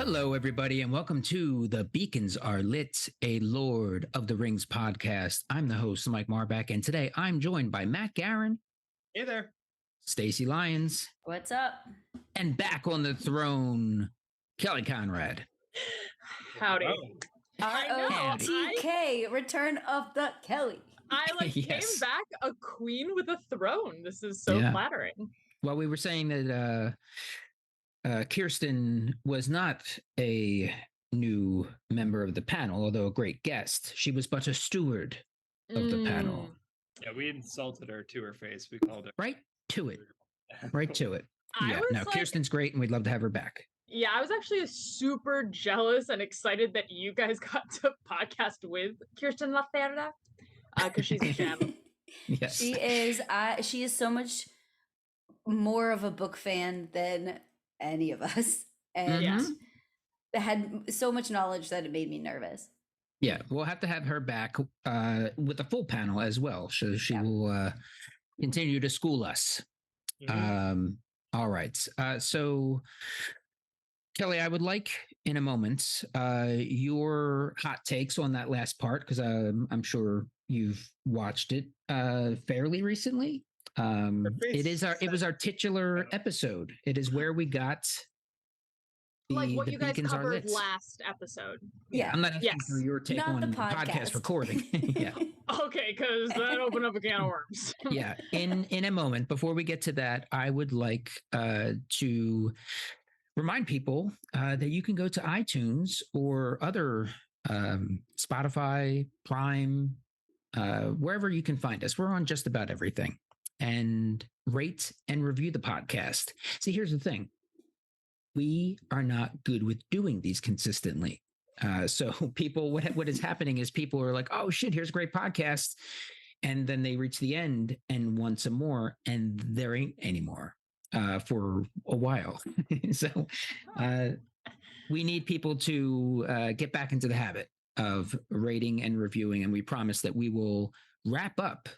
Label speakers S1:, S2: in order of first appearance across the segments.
S1: Hello, everybody, and welcome to The Beacons Are Lit, a Lord of the Rings podcast. I'm the host, Mike Marback, and today I'm joined by Matt Guerin.
S2: Hey there.
S1: Stacy Lyons.
S3: What's up?
S1: And back on the throne, Kelly Conrad.
S4: Howdy.
S3: ROTK, Return of the Kelly.
S4: I
S1: Yes.
S4: came back a queen with a throne. This is so flattering.
S1: Well, we were saying that Kirsten was not a new member of the panel, although a great guest. She was but a steward of the panel.
S2: Yeah, we insulted her to her face. We called her
S1: Right to it. Right to it.
S4: No,
S1: Kirsten's great, and we'd love to have her back.
S4: Yeah, I was actually super jealous and excited that you guys got to podcast with Kirsten Lacerda because she's a gem.
S1: Yes.
S3: She is so much more of a book fan than any of us, and had so much knowledge that it made me nervous.
S1: Yeah, we'll have to have her back with a full panel as well. So she will continue to school us.
S2: Mm-hmm.
S1: All right. So, Kelly, I would like in a moment your hot takes on that last part, because I'm sure you've watched it fairly recently. It was our titular episode. It is where we got
S4: like what you guys
S1: Beacons Are
S4: covered
S1: Lit.
S4: last episode.
S3: Yeah,
S1: I'm not asking for your take
S3: Not
S1: on
S3: the
S1: podcast recording. Yeah.
S4: Okay, because that opened up a can of worms.
S1: Yeah. In a moment, before we get to that, I would like to remind people that you can go to iTunes or other Spotify, Prime, wherever you can find us. We're on just about everything. And rate and review the podcast. See, here's the thing. We are not good with doing these consistently. So people, what is happening is people are like, oh shit, here's a great podcast. And then they reach the end and want some more, and there ain't any more for a while. So we need people to get back into the habit of rating and reviewing. And we promise that we will wrap up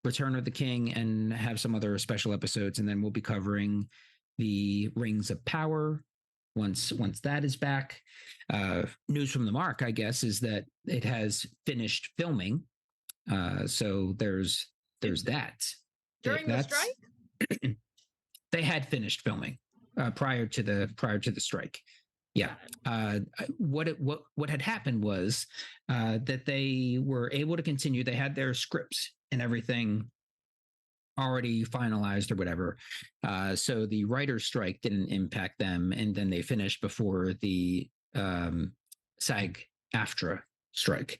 S1: Return of the King and have some other special episodes. And then we'll be covering the Rings of Power once that is back. News from the Mark, I guess, is that it has finished filming. So there's that.
S4: During the strike?
S1: They had finished filming prior to the strike. Yeah. What had happened was that they were able to continue. They had their scripts and everything already finalized or whatever. So the writer's strike didn't impact them. And then they finished before the SAG-AFTRA strike.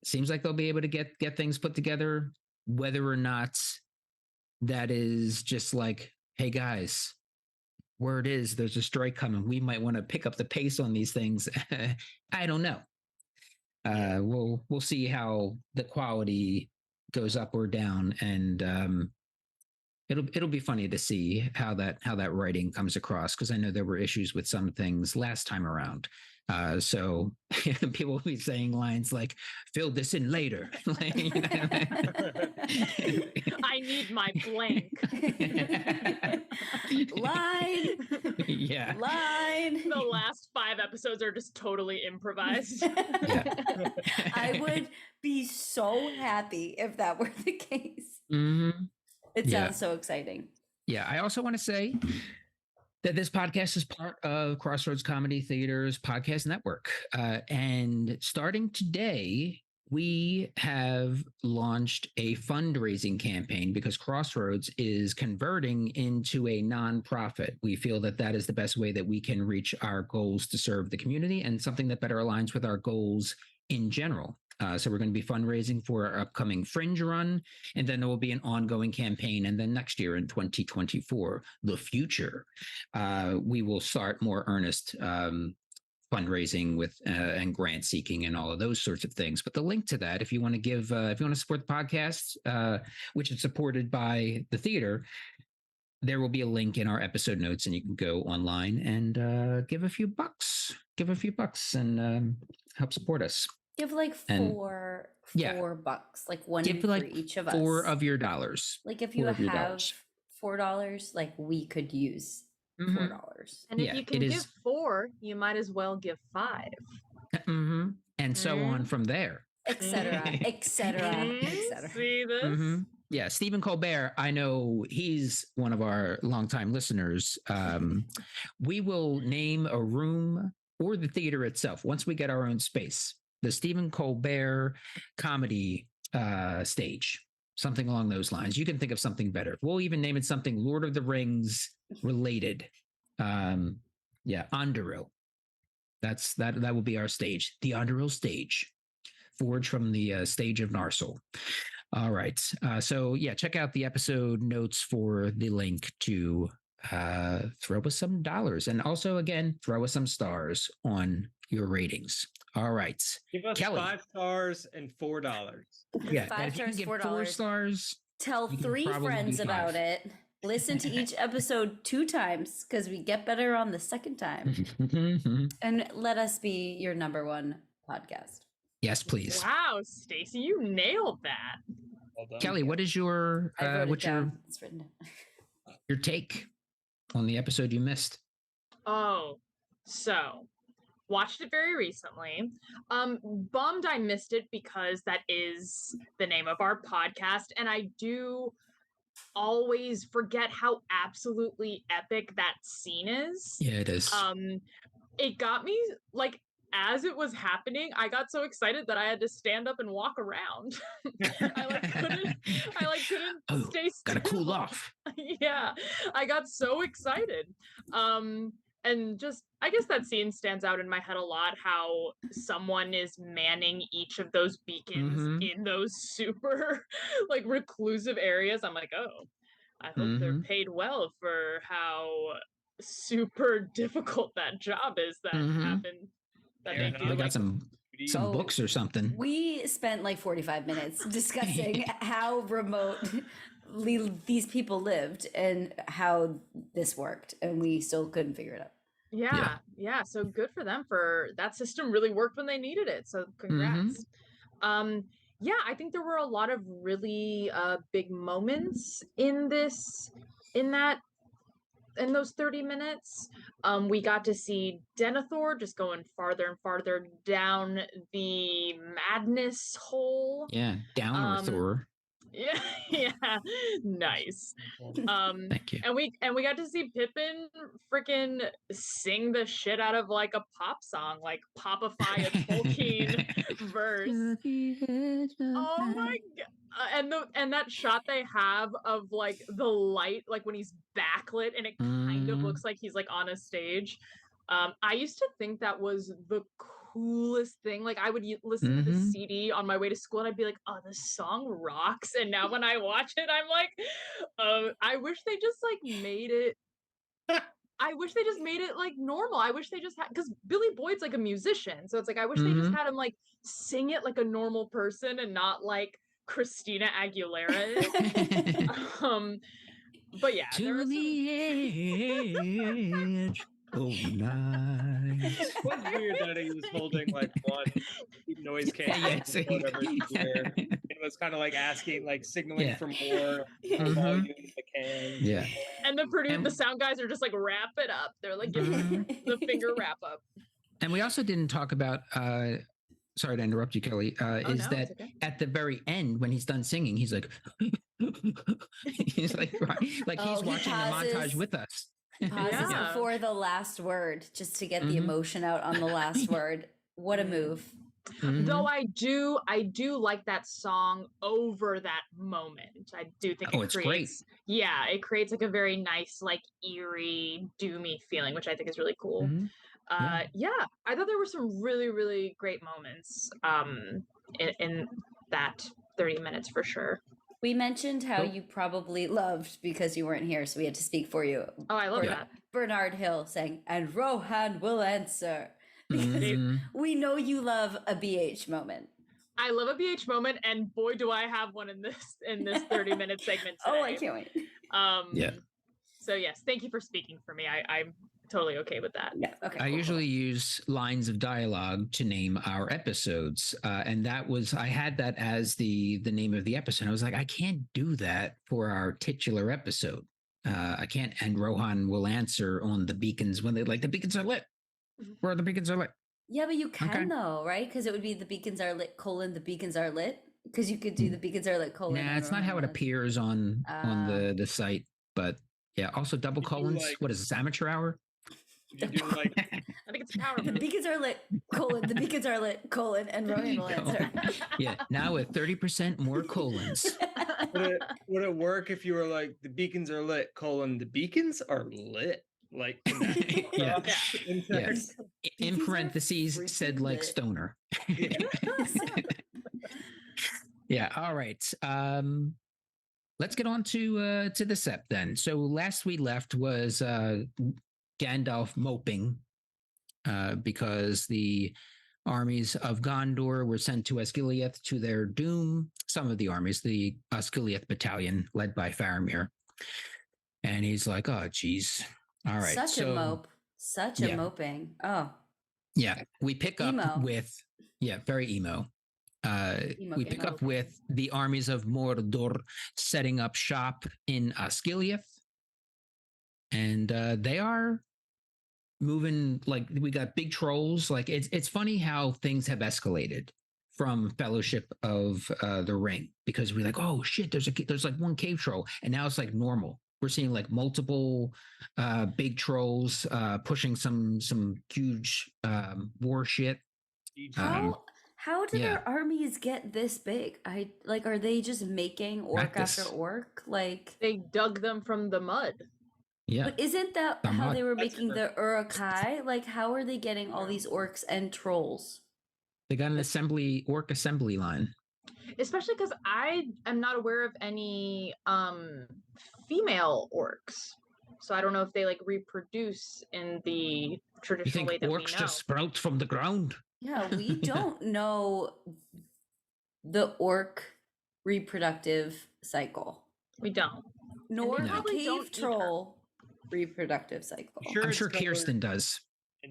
S1: Seems like they'll be able to get things put together, whether or not that is just like, hey guys, word is there's a strike coming. We might want to pick up the pace on these things. I don't know. We'll see how the quality goes up or down, and it'll be funny to see how that writing comes across, because I know there were issues with some things last time around. So people will be saying lines like, fill this in later. Like,
S4: I need my blank.
S3: Line.
S1: Yeah.
S3: Line.
S4: The last 5 episodes are just totally improvised.
S1: Yeah.
S3: I would be so happy if that were the case.
S1: Mm-hmm.
S3: It sounds so exciting.
S1: Yeah. I also want to say that this podcast is part of Crossroads Comedy Theater's podcast network. And starting today, we have launched a fundraising campaign because Crossroads is converting into a nonprofit. We feel that that is the best way that we can reach our goals to serve the community, and something that better aligns with our goals in general. So we're going to be fundraising for our upcoming Fringe run, and then there will be an ongoing campaign. And then next year in 2024, the future, we will start more earnest fundraising with and grant seeking and all of those sorts of things. But the link to that, if you want to give, if you want to support the podcast, which is supported by the theater, there will be a link in our episode notes, and you can go online and give a few bucks and help support us.
S3: Give like four bucks, like one for each of us.
S1: $4 of your dollars.
S3: Like if you have $4, like we could use
S1: Mhm.
S3: $4.
S4: And if
S1: Yeah,
S4: you
S1: it
S4: can give
S1: is.
S4: 4, you might as well give 5.
S1: And so on from there.
S3: Etc. Etc. Etc.
S4: See this?
S1: Yeah, Stephen Colbert, I know he's one of our longtime listeners. We will name a room or the theater itself once we get our own space. The Stephen Colbert comedy stage, something along those lines. You can think of something better. We'll even name it something Lord of the Rings related. Underhill. That will be our stage, the Underhill stage, forged from the stage of Narsil. All right. So check out the episode notes for the link to throw us some dollars, and also again throw us some stars on your ratings. All right.
S2: Give us
S1: Kelly.
S2: 5 stars and $4.
S1: Yeah,
S3: 5
S1: and if you can
S3: stars,
S1: give
S3: $4.
S1: 4 stars,
S3: Tell
S1: you can
S3: 3
S1: probably
S3: friends
S1: do
S3: about
S1: 5.
S3: it. Listen to each episode 2 times because we get better on the second time. And let us be your number 1 podcast.
S1: Yes, please.
S4: Wow, Stacy, you nailed that.
S2: Well done.
S1: Kelly, what is your
S3: I wrote it
S1: what's
S3: down. It's written down.
S1: your take on the episode you missed?
S4: Oh, so watched it very recently. Bummed I missed it because that is the name of our podcast, and I do always forget how absolutely epic that scene is.
S1: Yeah, it is.
S4: It got me like as it was happening, I got so excited that I had to stand up and walk around. I couldn't stay still.
S1: Gotta cool off.
S4: Yeah, I got so excited. And just I guess that scene stands out in my head a lot, how someone is manning each of those beacons in those super like reclusive areas. I'm like, oh, I hope they're paid well for how super difficult that job is that happened.
S1: They got some books or something.
S3: We spent like 45 minutes discussing how remote these people lived and how this worked, and we still couldn't figure it out.
S4: Yeah. So good for them for that system really worked when they needed it. So congrats. I think there were a lot of really big moments in those 30 minutes. We got to see Denathor just going farther and farther down the madness hole.
S1: Yeah, down Thor.
S4: Yeah, nice.
S1: Thank you.
S4: And we got to see Pippin freaking sing the shit out of like a pop song, like popify a Tolkien verse. Oh my god! And that shot they have of like the light, like when he's backlit, and it kind of looks like he's like on a stage. I used to think that was the coolest thing. Like I would listen to the CD on my way to school and I'd be like, oh, this song rocks. And now when I watch it, I'm like, I wish they just like made it like normal. I wish they just had, because Billy Boyd's like a musician, so it's like I wish they just had him like sing it like a normal person and not like Christina Aguilera is. But yeah,
S1: to the edge. Oh, nice.
S2: It was weird that he was holding like one noise can.
S1: Yes.
S2: It was kind of like asking, like signaling for more volume in the can.
S1: Yeah.
S4: And the sound guys are just like wrap it up. They're like giving the finger wrap up.
S1: And we also didn't talk about sorry to interrupt you, Kelly, is that at the very end when he's done singing, he's like he's like he's watching the montage with us.
S3: Pauses before the last word just to get the emotion out on the last word. What a move.
S4: Though I do like that song over that moment. I do think it creates it creates like a very nice, like eerie, doomy feeling, which I think is really cool. I thought there were some really, really great moments in that 30 minutes for sure.
S3: We mentioned how you probably loved, because you weren't here, so we had to speak for you.
S4: Oh, I love that.
S3: Bernard Hill saying, and Rohan will answer. Because we know you love a BH moment.
S4: I love a BH moment, and boy, do I have one in this 30-minute segment today.
S3: Oh, I can't wait.
S4: So yes, thank you for speaking for me. I'm totally okay with that.
S3: Yeah. Okay.
S1: I usually use lines of dialogue to name our episodes, and I had that as the name of the episode. I was like, I can't do that for our titular episode. I can't. And Rohan will answer on the beacons when they like the beacons are lit. Where the beacons are lit.
S3: Yeah, but you can though, right? Because it would be the beacons are lit, the beacons are lit. Because you could do the beacons are lit,
S1: Nah, it's not how it appears on the site. But yeah, also double colons.
S2: Like,
S1: what is this, amateur hour?
S2: You do like
S4: I think it's a power
S3: The
S4: move.
S3: beacons are lit, the beacons are lit, and Rohan will answer.
S1: Yeah, now with 30% more colons.
S2: would it work if you were like, the beacons are lit, the beacons are lit? Like,
S1: yeah.
S2: Yes.
S1: In parentheses, said like lit. Stoner. Yeah, all right. Let's get on to the Sept then. So last we left was Gandalf moping because the armies of Gondor were sent to Osgiliath to their doom. Some of the armies, the Osgiliath battalion led by Faramir. And he's like, oh, geez. All right.
S3: Such a mope. Such a moping. Oh.
S1: Yeah. We pick
S3: emo.
S1: up with, very emo. We pick up with the armies of Mordor setting up shop in Osgiliath. And they are moving, like, we got big trolls. Like, it's funny how things have escalated from Fellowship of the Ring, because we're like, oh shit, there's like one cave troll, and now it's like normal. We're seeing like multiple big trolls pushing some huge war shit.
S3: How did their armies get this big? Are they just making orc after orc? Like,
S4: they dug them from the mud.
S1: Yeah.
S3: But isn't that how they were making the Uruk-hai? Like, how are they getting all these orcs and trolls?
S1: They got an orc assembly line.
S4: Especially because I am not aware of any female orcs. So I don't know if they like reproduce in the traditional way that we know. You think
S1: orcs just sprout from the ground?
S3: Yeah, we don't know the orc reproductive cycle.
S4: We don't.
S3: Nor the cave troll reproductive cycle.
S1: I'm sure Kirsten does.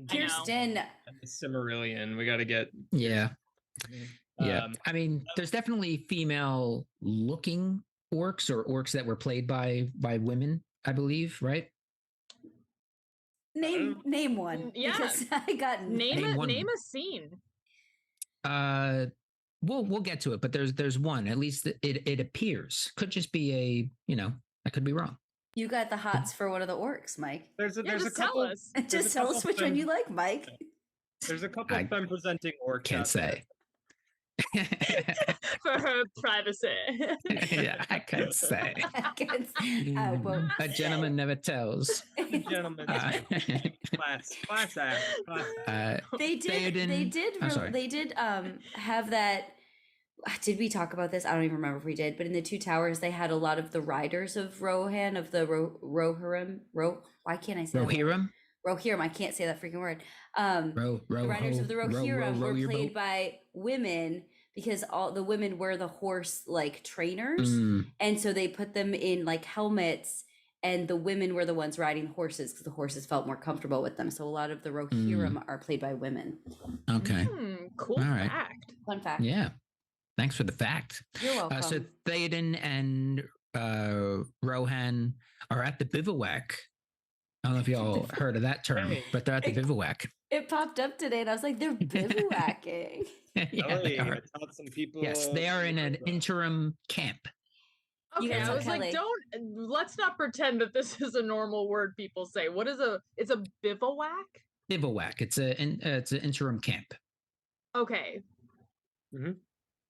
S3: Kirsten.
S2: The Cimmerillion. We got to get.
S1: Yeah. Yeah. I mean, there's definitely female looking orcs, or orcs that were played by women, I believe, right?
S3: Name one.
S4: Yeah.
S3: Because I got
S4: name a scene.
S1: We'll get to it, but there's one. At least it appears. Could just be I could be wrong.
S3: You got the hots for one of the orcs, Mike.
S2: There's a couple.
S3: Tell us. Just tell us which one you like, Mike.
S2: There's a couple of femme presenting orcs.
S1: Can't say.
S4: For her privacy.
S1: Yeah, I can't say.
S3: I won't
S1: A gentleman never tells.
S2: Gentlemen, class act.
S3: They did have that. Did we talk about this? I don't even remember if we did, but in the Two Towers, they had a lot of the riders of Rohan, of the Rohirrim. Why can't I say
S1: Rohirrim?
S3: Rohirrim. I can't say that freaking word. The riders of the Rohirrim were played by women, because all the women were the horse like trainers, and so they put them in like helmets, and the women were the ones riding horses because the horses felt more comfortable with them. So a lot of the Rohirrim are played by women.
S1: Okay,
S4: cool. All right. Fact.
S3: Fun fact.
S1: Yeah. Thanks for the fact.
S3: You're welcome.
S1: So Theoden and Rohan are at the bivouac. I don't know if y'all heard of that term, but they're at the bivouac.
S3: It popped up today, and I was like, they're bivouacking.
S1: Yeah, they are.
S2: Some people.
S1: Yes, they are in an interim camp.
S4: Okay, I was like, let's not pretend that this is a normal word people say. What is it's a bivouac?
S1: Bivouac. It's an interim camp.
S4: Okay.
S2: Mm-hmm.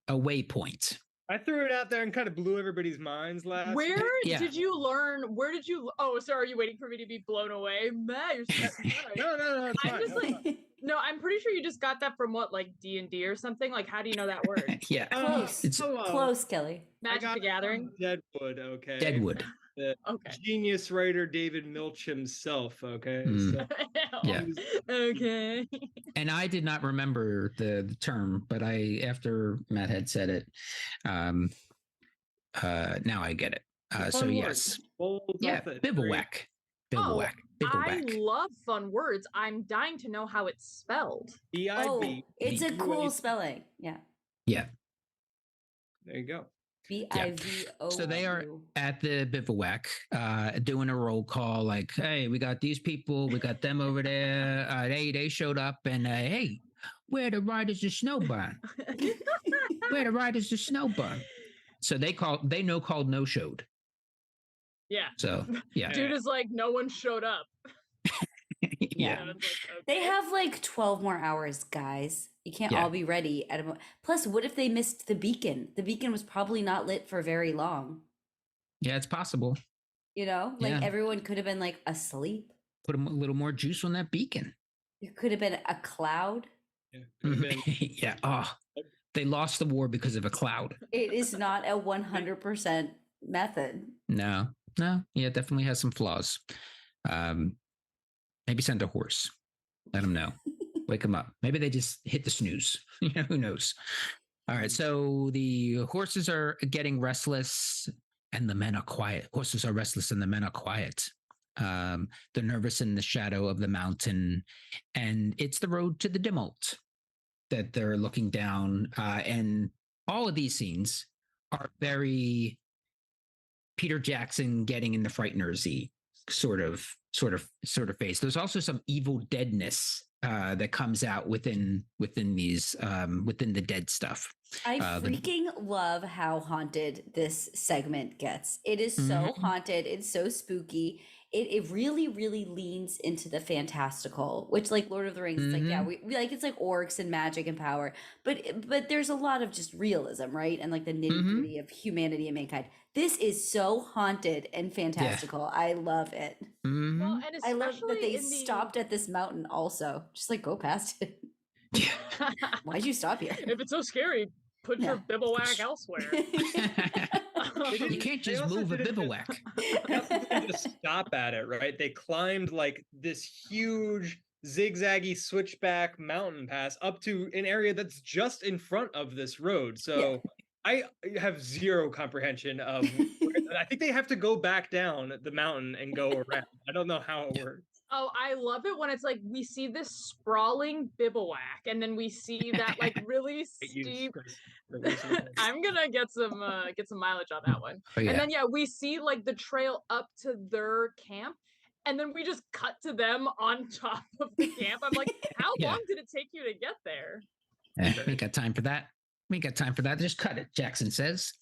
S1: A waypoint.
S2: I threw it out there and kind of blew everybody's minds last.
S4: Where did you learn? Oh, so are you waiting for me to be blown away? Matt, you're so
S2: No.
S4: I'm just like, no, I'm pretty sure you just got that from what, like D&D or something. Like, how do you know that word?
S1: Yeah,
S3: close. Close, Kelly.
S4: Magic the Gathering.
S2: Deadwood. Okay.
S1: Deadwood.
S2: The genius writer David Milch himself. Okay. So.
S1: Yeah.
S4: Okay.
S1: And I did not remember the term, but after Matt had said it, now I get it. So yes. Yeah. Bivouac. Bivouac. Bivouac.
S4: I love fun words. I'm dying to know how it's spelled.
S3: B-I-B. It's a cool spelling. Yeah.
S1: Yeah.
S2: There you go.
S3: BIVOU.
S1: So they are at the bivouac, doing a roll call. Like, hey, we got these people, we got them over there. They showed up, and hey, where the riders of Snowburn? Where the riders of Snowburn? So they called no showed.
S4: Yeah.
S1: So yeah,
S4: dude is like, no one showed up.
S1: Yeah.
S3: Like, okay. They have like 12 more hours, guys. You can't all be ready at a Plus, what if they missed the beacon? The beacon was probably not lit for very long.
S1: Yeah, it's possible.
S3: You know, like everyone could have been like asleep.
S1: Put a little more juice on that beacon.
S3: It could have been a cloud.
S1: Yeah. Oh, they lost the war because of a cloud.
S3: It is not a 100% method.
S1: No. Yeah, it definitely has some flaws. Maybe send a horse. Let them know. Wake them up. Maybe they just hit the snooze. Who knows? All right. So the horses are getting restless and the men are quiet. Horses are restless and the men are quiet. They're nervous in the shadow of the mountain. And it's the road to the Dimult that they're looking down. And all of these scenes are very Peter Jackson getting in the Frighteners-y sort of face. There's also some evil deadness that comes out within these within the dead stuff.
S3: I freaking love how haunted this segment gets. It is so haunted. It's so spooky. It really, really leans into the fantastical, which like Lord of the Rings, it's like, yeah, we like, it's like orcs and magic and power, but there's a lot of just realism, right? And like the nitty gritty of humanity and mankind. This is so haunted and fantastical. Yeah. I love it.
S4: Well, and
S3: I love that they stopped at this mountain also. Just like go past it. Why'd you stop here?
S4: If it's so scary, put your bivouac elsewhere.
S1: You can't just move a bivouac.
S2: They didn't just stop at it, right? They climbed like this huge zigzaggy switchback mountain pass up to an area that's just in front of this road. So I have zero comprehension of. I think they have to go back down the mountain and go around. I don't know how it works.
S4: Oh, I love it when it's like we see this sprawling bivouac, and then we see that like really steep. I'm gonna get some mileage on that one. Oh, yeah. And then we see like the trail up to their camp, and then we just cut to them on top of the camp. I'm like, how long did it take you to get there?
S1: We ain't got time for that. We ain't got time for that. Just cut it, Jackson says.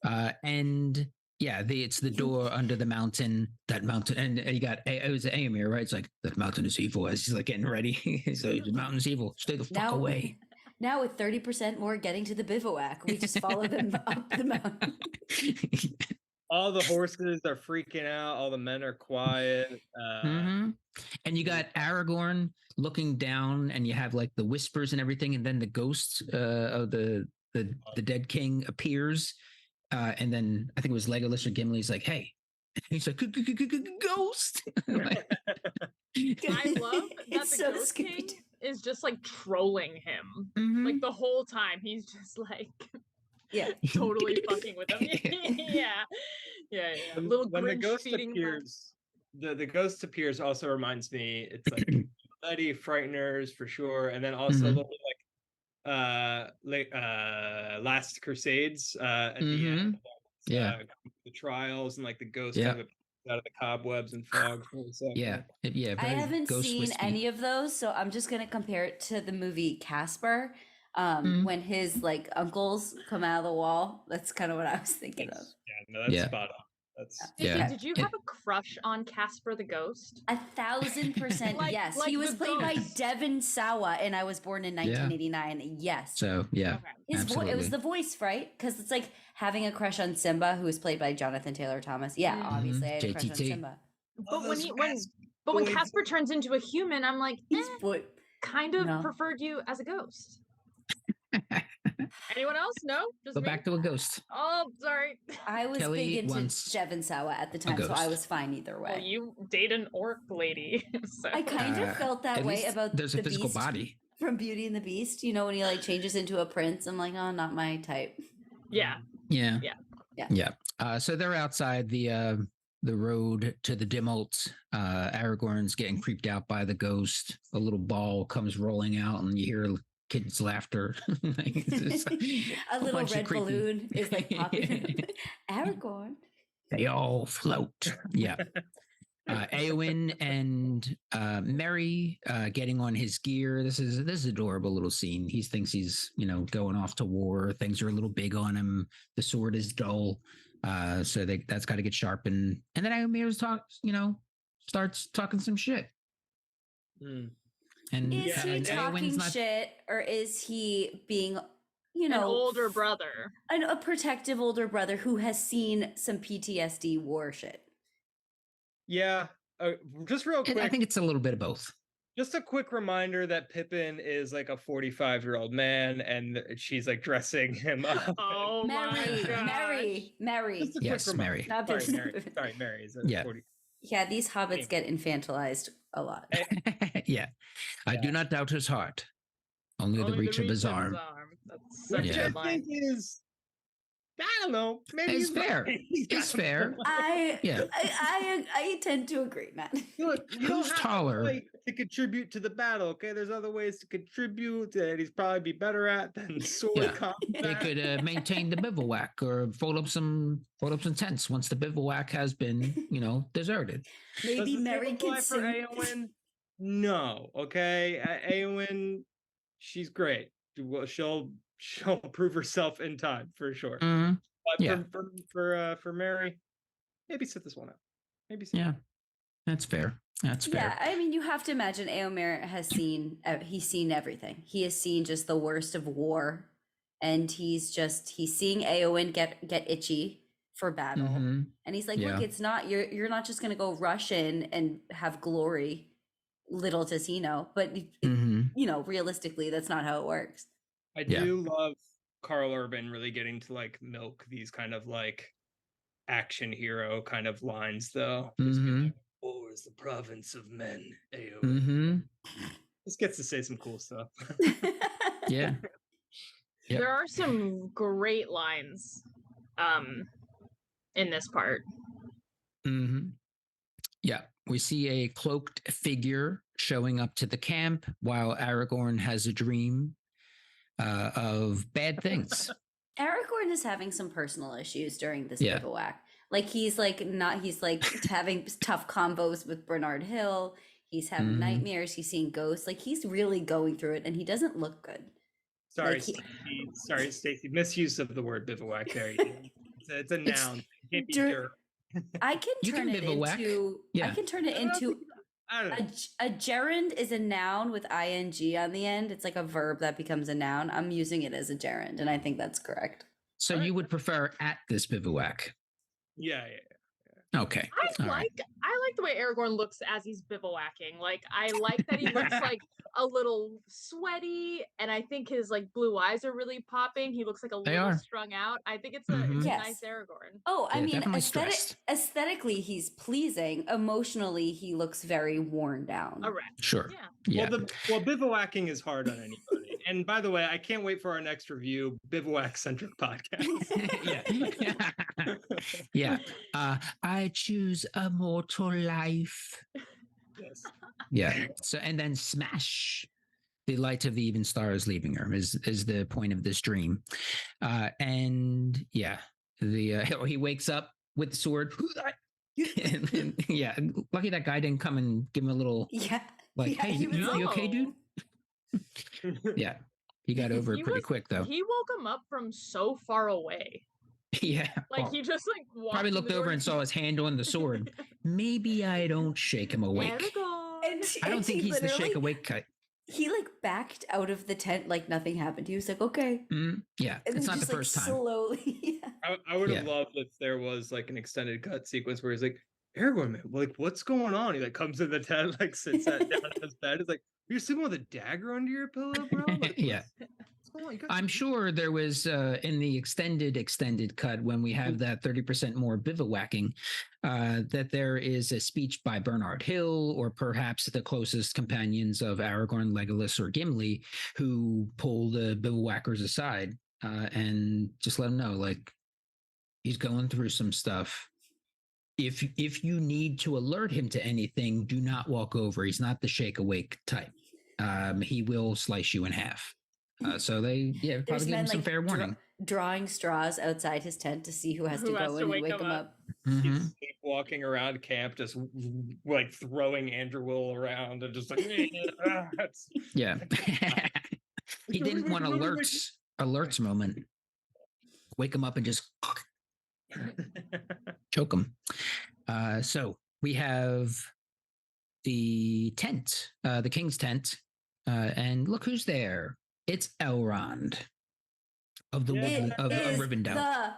S1: And it's the door under the mountain. That mountain, and you got it was Aemir, right? It's like that mountain is evil. As he's like getting ready, he's like, the mountain's evil. Stay the fuck away.
S3: Now with 30% more getting to the bivouac, we just follow them up the mountain.
S2: All the horses are freaking out. All the men are quiet.
S1: And you got Aragorn looking down, and you have like the whispers and everything, and then the ghost of the dead king appears, and then I think it was Legolas or Gimli's like, "Hey," he's like, "Ghost."
S4: I love that the ghost king is just like trolling him, like the whole time. He's just like. Totally fucking with them. Yeah. Little
S2: when
S4: Grinch
S2: the ghost
S4: feeding
S2: appears, the ghost appears also reminds me. It's like bloody Frighteners for sure, and then also a little bit like Last Crusades at the end. The trials and like the ghost kind of out of the cobwebs and fog.
S3: I haven't seen any of those, so I'm just gonna compare it to the movie Casper. When his like uncles come out of the wall, that's kind of what I was thinking of.
S2: That's spot on.
S4: Did you have a crush on Casper the Ghost?
S3: 1,000% yes. He was played by Devon Sawa, and I was born in 1989. Yes.
S1: So
S3: it was the voice, right? Because it's like having a crush on Simba, who was played by Jonathan Taylor Thomas. Yeah, obviously I had a crush on Simba.
S4: But when Casper turns into a human, I'm like, kind of preferred you as a ghost. Anyone else? No? Just
S1: Go back to a ghost.
S4: Oh, sorry.
S3: I was big into Devon Sawa at the time, so I was fine either way.
S4: Well, you date an orc lady. So.
S3: I kind of felt that way about
S1: there's a physical body
S3: from Beauty and the Beast. You know, when he like changes into a prince, I'm like, oh, not my type.
S4: Yeah.
S1: So they're outside the road to the Dimult. Aragorn's getting creeped out by the ghost. A little ball comes rolling out, and you hear kids' laughter. Like,
S3: a little red balloon is like popping. Aragorn.
S1: They all float. Yeah. Eowyn and Merry getting on his gear. This is adorable little scene. He thinks he's going off to war. Things are a little big on him. The sword is dull, so that's got to get sharpened. And then Eomer's starts talking some shit.
S3: And is he talking shit, or is he being an
S4: older brother,
S3: a protective older brother who has seen some PTSD war shit?
S2: Yeah, just real quick.
S1: I think it's a little bit of both.
S2: Just a quick reminder that Pippin is like a 45-year-old man, and she's like dressing him up.
S4: Oh,
S3: Mary.
S1: Yes, Mary.
S2: Sorry, Mary is 40.
S3: Yeah, these hobbits get infantilized a lot.
S1: Yeah. I do not doubt his heart. Only the reach of his arm.
S4: That's such a good line.
S2: I don't know. Maybe
S1: it's fair. It's fair.
S3: I tend to agree, Matt.
S2: Look,
S1: who's taller
S2: to contribute to the battle? Okay, there's other ways to contribute that he's probably be better at than sword combat.
S1: They could maintain the bivouac or fold up some tents once the bivouac has been, deserted.
S3: Maybe Mary can
S2: for Eowyn. No, okay. Eowyn, she's great. She'll prove herself in time for sure.
S1: Mm-hmm.
S2: But for Mary, maybe sit this one out.
S1: That's fair. That's fair.
S3: Yeah, I mean, you have to imagine Eomer has seen everything. He has seen just the worst of war, and he's seeing Eowyn get itchy for battle, and he's like, look, it's not you're not just gonna go rush in and have glory. Little does he know, but realistically, that's not how it works.
S2: I do love Karl Urban really getting to like milk these kind of like action hero kind of lines, though. Like, war is the province of men. This gets to say some cool stuff.
S1: Yeah.
S4: There are some great lines in this part.
S1: Yeah. We see a cloaked figure showing up to the camp while Aragorn has a dream of bad things.
S3: Aragorn is having some personal issues during this bivouac. Like he's having tough combos with Bernard Hill. He's having nightmares. He's seeing ghosts. Like he's really going through it, and he doesn't look good.
S2: Sorry, Stacey. Misuse of the word bivouac. There, it's a noun. It can't be dirt.
S3: I can turn it into. A gerund is a noun with ing on the end. It's like a verb that becomes a noun. I'm using it as a gerund, and I think that's correct.
S1: So you would prefer at this bivouac?
S2: Yeah.
S1: Okay.
S4: I like the way Aragorn looks as he's bivouacking. Like I like that he looks like a little sweaty, and I think his like blue eyes are really popping. He looks like a little strung out. I think it's a nice Aragorn.
S3: Oh, I mean, aesthetically he's pleasing. Emotionally, he looks very worn down.
S1: Sure. Yeah.
S2: Well, bivouacking is hard on anybody. And by the way, I can't wait for our next review, bivouac-centric podcast.
S1: Yeah. I choose a mortal life.
S2: Yes.
S1: Yeah. So, and then smash. The light of the even stars leaving her is the point of this dream. And yeah, he wakes up with the sword. and, lucky that guy didn't come and give him a little hey, you okay, dude? Yeah, he got over it pretty quick though.
S4: He woke him up from so far away.
S1: Yeah,
S4: he just walked
S1: probably looked over and saw his hand on the sword. Maybe I don't shake him awake. I don't think he's the shake awake cut.
S3: He backed out of the tent like nothing happened. He was like, okay.
S1: Yeah,
S3: and
S1: it's not the first time.
S3: Slowly.
S2: I would have loved if there was an extended cut sequence where he's like, Aragorn, man, what's going on? He comes in the tent, sits down on his bed. It's like, you're sleeping with a dagger under your pillow, bro?
S1: Yeah. I'm sure there was in the extended cut when we have that 30% more bivouacking, that there is a speech by Bernard Hill or perhaps the closest companions of Aragorn, Legolas, or Gimli, who pull the bivouackers aside and just let them know, he's going through some stuff. If you need to alert him to anything, do not walk over. He's not the shake awake type. He will slice you in half. So they probably gave him some fair warning.
S3: Drawing straws outside his tent to see who has to go in and wake him up.
S2: He's sleepwalking around camp, just like throwing Andrew Will around and just like
S1: yeah. He didn't want alerts moment. Wake him up and just choke him. So we have the tent, the king's tent, and look who's there. It's Elrond of the Rivendell.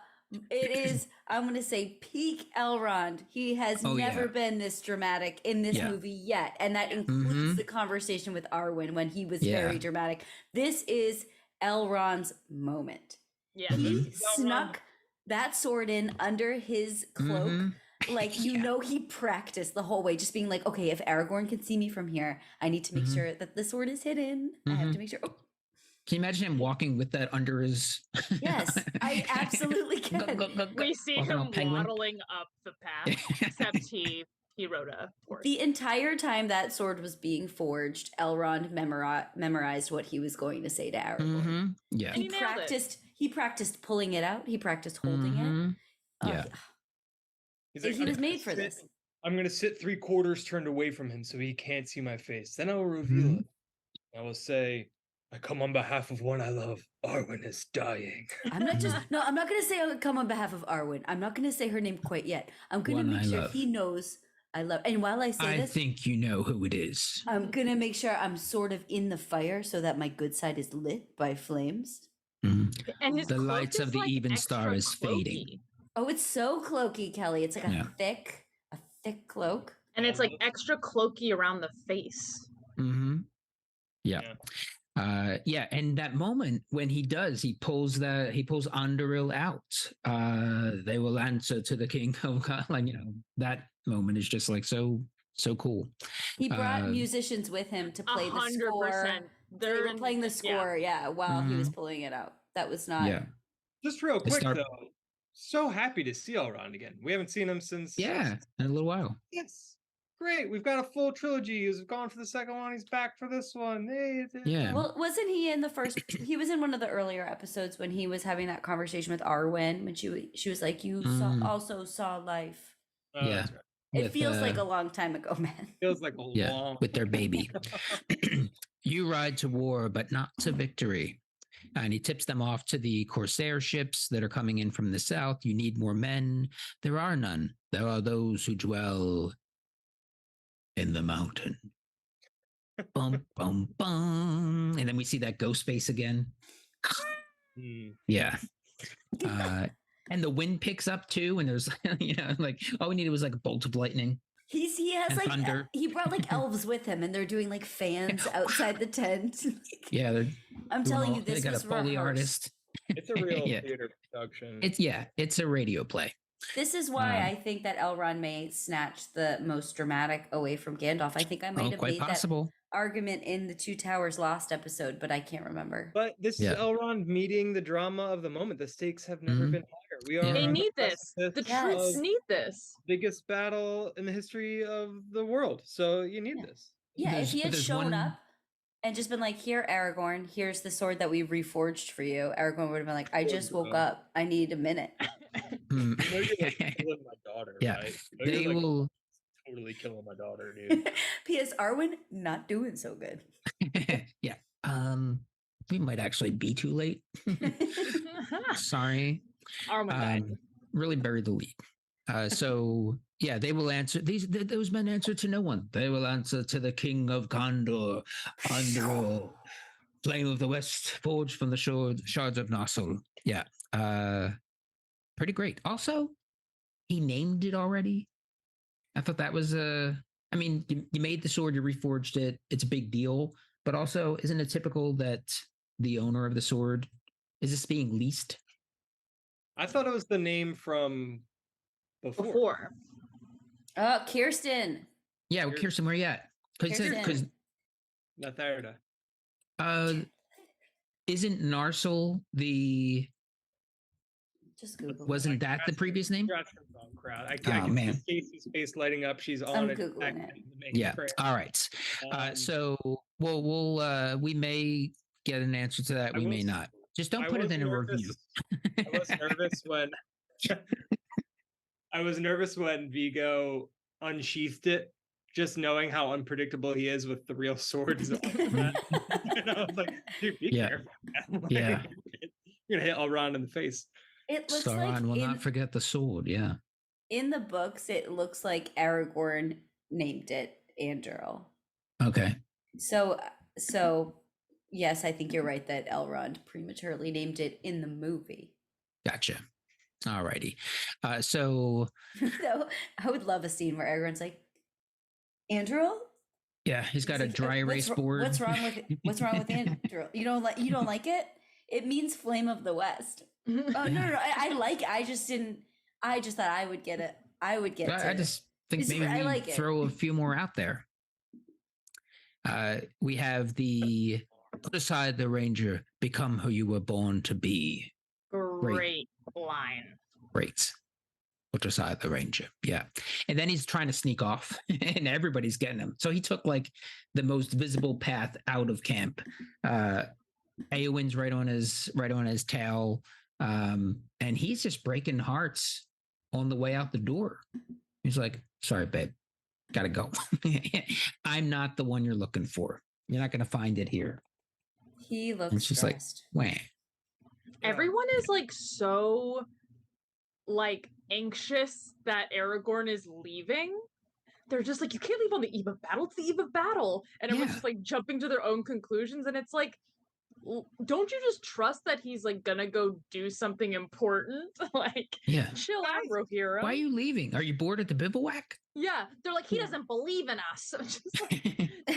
S3: It is, I'm going to say, peak Elrond. He has never been this dramatic in this movie yet. And that includes the conversation with Arwen when he was very dramatic. This is Elrond's moment. Yeah. He snuck that sword in under his cloak. Like, he practiced the whole way, just being like, okay, if Aragorn can see me from here, I need to make sure that the sword is hidden. I have to make sure. Oh.
S1: Can you imagine him walking with that under his?
S3: Yes, I absolutely can.
S4: We see him waddling up the path, except he rode a horse.
S3: The entire time that sword was being forged, Elrond memorized what he was going to say to Aragorn.
S1: Yeah,
S3: He practiced pulling it out. He practiced holding it.
S1: Yeah,
S3: he was made for this.
S2: I'm going to sit 3/4 turned away from him so he can't see my face. Then I will reveal it. I will say, I come on behalf of one I love. Arwen is dying.
S3: I'm not going to say I come on behalf of Arwen. I'm not going to say her name quite yet. I'm going to make sure he knows I love. And while I say this,
S1: I think you know who it is.
S3: I'm going to make sure I'm sort of in the fire so that my good side is lit by flames.
S4: And
S1: the lights of the even star is fading.
S3: Oh, it's so cloaky, Kelly. It's like a thick cloak.
S4: And it's like extra cloaky around the face.
S1: Yeah. And that moment when he pulls Anduril out. They will answer to the king of God. Like, that moment is just like so cool.
S3: He brought musicians with him to play 100%. The score. They were playing the score, while he was pulling it out. That was not.
S2: Yeah. Just real quick though. So happy to see Elrond again. We haven't seen him since.
S1: Yeah, in a little while.
S2: Yes. Great. We've got a full trilogy. He's gone for the second one. He's back for this one.
S1: Yeah.
S3: Well, wasn't he in the first? He was in one of the earlier episodes when he was having that conversation with Arwen when she was like, "You also saw life."
S2: Oh, yeah.
S3: Right. It feels like a long time ago, man.
S2: Feels like a long.
S1: With their baby. You ride to war, but not to victory. And he tips them off to the Corsair ships that are coming in from the south. You need more men. There are none. There are those who dwell in the mountain. Bum, bum, bum. And then we see that ghost face again. Yeah. And the wind picks up too. And there's, like all we needed was like a bolt of lightning.
S3: He has like thunder. He brought like elves with him, and they're doing like fans outside the tent.
S1: Yeah,
S3: I'm telling you, this
S1: they got
S3: was
S1: a Foley artist.
S2: It's a real theater production.
S1: It's a radio play.
S3: This is why I think that Elrond may snatch the most dramatic away from Gandalf. I think I might have made that argument in the Two Towers Lost episode, but I can't remember.
S2: But this is Elrond meeting the drama of the moment. The stakes have never been higher.
S4: They need this. The troops need this.
S2: Biggest battle in the history of the world. So you need this.
S3: Yeah, if he had shown up and just been like, here, Aragorn, here's the sword that we reforged for you, Aragorn would have been like, I just woke up. I need a minute.
S2: You're like killing my daughter, right?
S1: They will
S2: totally killing my daughter, dude.
S3: P.S. Arwen not doing so good.
S1: Yeah. We might actually be too late. Sorry.
S4: Arwen
S1: really buried the lead. So yeah, they will answer. Those men answer to no one. They will answer to the King of Gondor, Anduril, Flame of the West, forged from the shards of Narsil. Yeah. Pretty great. Also, he named it already. I thought that was I mean, you made the sword, you reforged it. It's a big deal. But also, isn't it typical that the owner of the sword is this being leased?
S2: I thought it was the name from before.
S3: Kirsten.
S1: Yeah, well, Kirsten, where you at? Because
S2: Natharda.
S1: Isn't Narsil the?
S3: Just Google.
S1: Wasn't that the previous name?
S2: I can see Casey's face lighting up. She's on it.
S1: Yeah. All right. So we may get an answer to that. We may not. Just don't put it in a review.
S2: I was nervous when I was nervous when Vigo unsheathed it, just knowing how unpredictable he is with the real swords. And I was like, dude, be careful. Like, you're gonna hit Elrond in the face.
S3: It looks
S1: Sauron will not forget the sword. Yeah.
S3: In the books, it looks like Aragorn named it Anduril.
S1: Okay.
S3: So yes, I think you're right that Elrond prematurely named it in the movie.
S1: Gotcha. All righty. So
S3: I would love a scene where Aragorn's like, Anduril?
S1: Yeah, he's got a dry erase board.
S3: What's wrong with Anduril? You don't like it? It means Flame of the West. Oh no. I just thought I would get it. I
S1: just think maybe we throw a few more out there. We have the put aside the ranger, become who you were born to be.
S4: Great line.
S1: Great. Put aside the ranger. Yeah. And then he's trying to sneak off and everybody's getting him. So he took like the most visible path out of camp. Eowyn's right on his tail. And he's just breaking hearts on the way out the door. He's like, sorry, babe, gotta go. I'm not the one you're looking for. You're not going to find it here.
S3: He looks stressed.
S1: Like, wah.
S4: Everyone is like so like anxious that Aragorn is leaving. They're just like, you can't leave on the eve of battle. It's the eve of battle. And everyone's just like jumping to their own conclusions. And it's like, don't you just trust that he's like gonna go do something important? Like, chill out, Rohirrim.
S1: Why are you leaving? Are you bored at the bivouac?
S4: Yeah, they're like, he doesn't believe in us. Just like,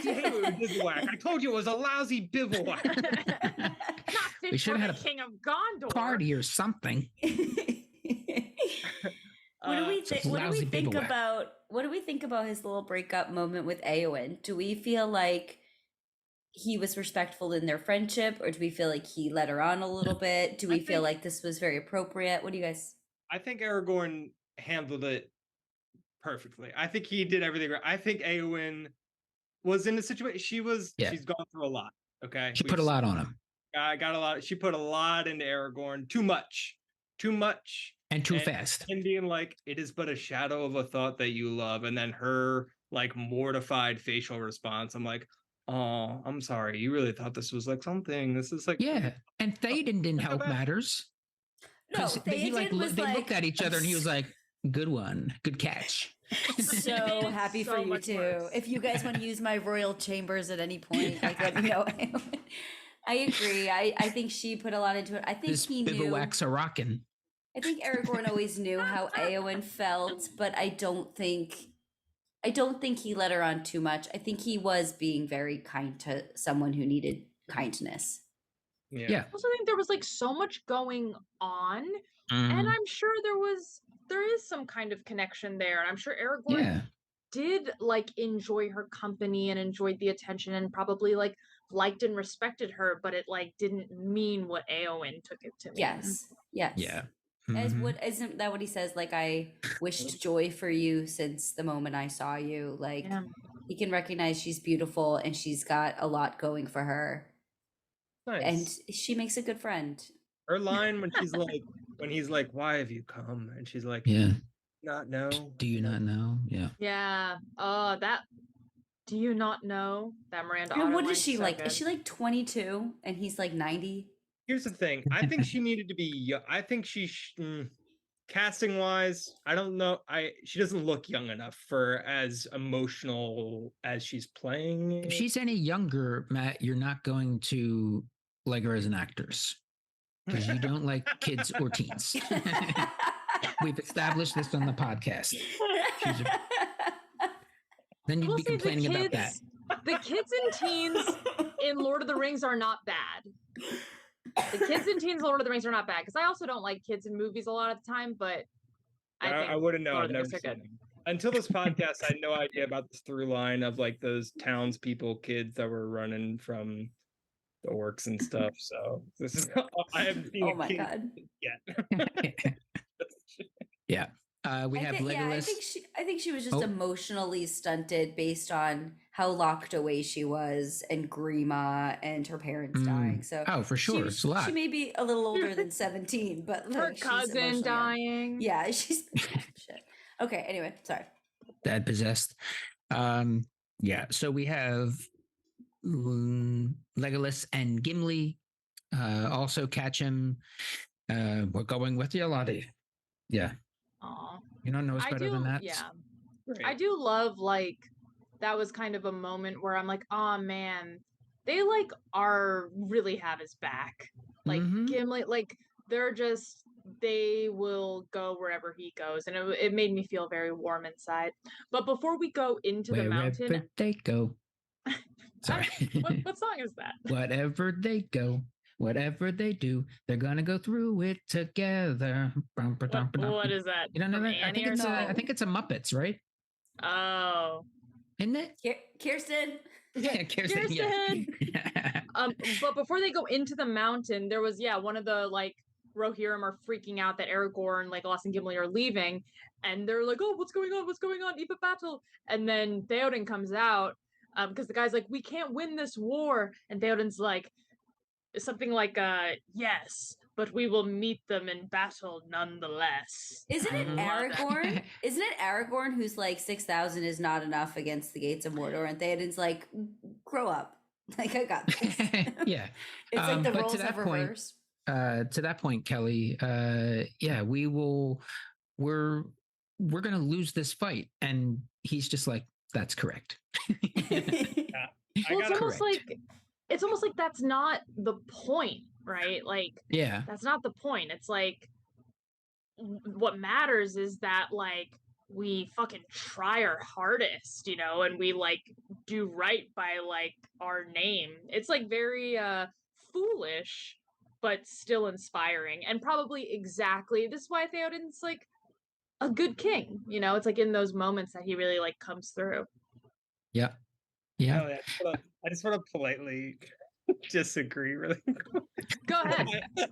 S2: dude, bivouac. I told you it was a lousy bivouac.
S4: Not fit
S1: we should
S4: for
S1: have
S4: the King of Gondor.
S1: Party or something.
S3: What do we think about his little breakup moment with Eowyn? Do we feel like he was respectful in their friendship, or do we feel like he let her on a little bit? Do we feel like this was very appropriate? What do you guys?
S2: I think Aragorn handled it perfectly. I think he did everything right. I think Eowyn was in a situation. She's gone through a lot. Okay.
S1: She put a lot on him.
S2: She put a lot into Aragorn. Too much.
S1: And too fast.
S2: And being like, it is but a shadow of a thought that you love. And then her like mortified facial response. I'm like, oh, I'm sorry. You really thought this was like something. This is like,
S1: yeah. And Théoden didn't help matters.
S3: No, Théoden
S1: they looked at each other and he was like, good one, good catch.
S3: So happy for you too. Worse. If you guys want to use my royal chambers at any point, like let me know. I agree. I think she put a lot into it. I think he knew.
S1: Bivouacs are rocking.
S3: I think Aragorn always knew how Eowyn felt, but I don't think he let her on too much. I think he was being very kind to someone who needed kindness.
S1: Yeah.
S4: I also think there was like so much going on, and I'm sure there is some kind of connection there. And I'm sure Aragorn did like enjoy her company and enjoyed the attention and probably like liked and respected her, but it like didn't mean what Eowyn took it to mean.
S3: Yes. Yeah. Isn't that what he says? Like, I wished joy for you since the moment I saw you. Like, he can recognize she's beautiful and she's got a lot going for her. Nice. And she makes a good friend.
S2: Her line when he's like, why have you come? And she's like, not know.
S1: Do you not know? Yeah.
S4: Yeah. Oh, do you not know that Miranda?
S3: And what is she like? Good. Is she like 22 and he's like 90?
S2: Here's the thing. I think she needed to be. I think casting wise, I don't know. She doesn't look young enough for as emotional as she's playing.
S1: If she's any younger, Matt, you're not going to like her as an actress because you don't like kids or teens. We've established this on the podcast. Then you'd be complaining about that.
S4: The kids and teens in Lord of the Rings are not bad. The kids and teens in Lord of the Rings are not bad, because I also don't like kids in movies a lot of the time, but
S2: I wouldn't know. I've never seen it. Until this podcast, I had no idea about this through line of like those townspeople kids that were running from the orcs and stuff. So this is I haven't seen
S3: God.
S2: yet.
S1: Yeah. We have Legolas.
S3: Yeah, I think she was just emotionally stunted based on how locked away she was, and Grima and her parents dying. So
S1: for sure, it's a lot.
S3: She may be a little older than 17, but
S4: her cousin dying.
S3: Yeah, she's shit. Okay, anyway, sorry.
S1: Dad possessed. So we have Legolas and Gimli also catch him. We're going with you, Lottie. Yeah.
S4: Aww.
S1: You don't know us better than that.
S4: Yeah.
S2: Right.
S4: I do love, like, that was kind of a moment where I'm like, oh man, they like are really have his back. Like Gimli, like they will go wherever he goes, and it made me feel very warm inside. But before we go into the mountain,
S1: wherever they go. Sorry.
S4: What song is that?
S1: Whatever they go, whatever they do, they're gonna go through it together.
S4: What is that?
S1: You don't know that? I think it's a Muppets, right?
S4: Oh,
S1: isn't it?
S3: Kirsten.
S1: Yeah, Kirsten. Yeah.
S4: But before they go into the mountain, there was one of the like Rohirrim are freaking out that Aragorn, like Legolas and Gimli are leaving, and they're like, "Oh, what's going on? What's going on? Eve of battle!" And then Theoden comes out because the guy's like, "We can't win this war," and Theoden's like, something like, "Yes, but we will meet them in battle nonetheless."
S3: Isn't it Aragorn? Isn't it Aragorn who's like 6,000 is not enough against the gates of Mordor, and Theoden's like, "Grow up, like I got this."
S1: Yeah,
S3: it's like the roles have reversed.
S1: To that point, Kelly, we're gonna lose this fight, and he's just like, "That's correct."
S4: Well, it's almost like that's not the point, right? Like,
S1: yeah,
S4: that's not the point. It's like, what matters is that like we fucking try our hardest, and we like do right by like our name. It's like very foolish, but still inspiring, and probably exactly this is why Theoden's like a good king. It's like in those moments that he really like comes through.
S1: Yeah.
S2: I just want to politely disagree really quick.
S4: Go ahead.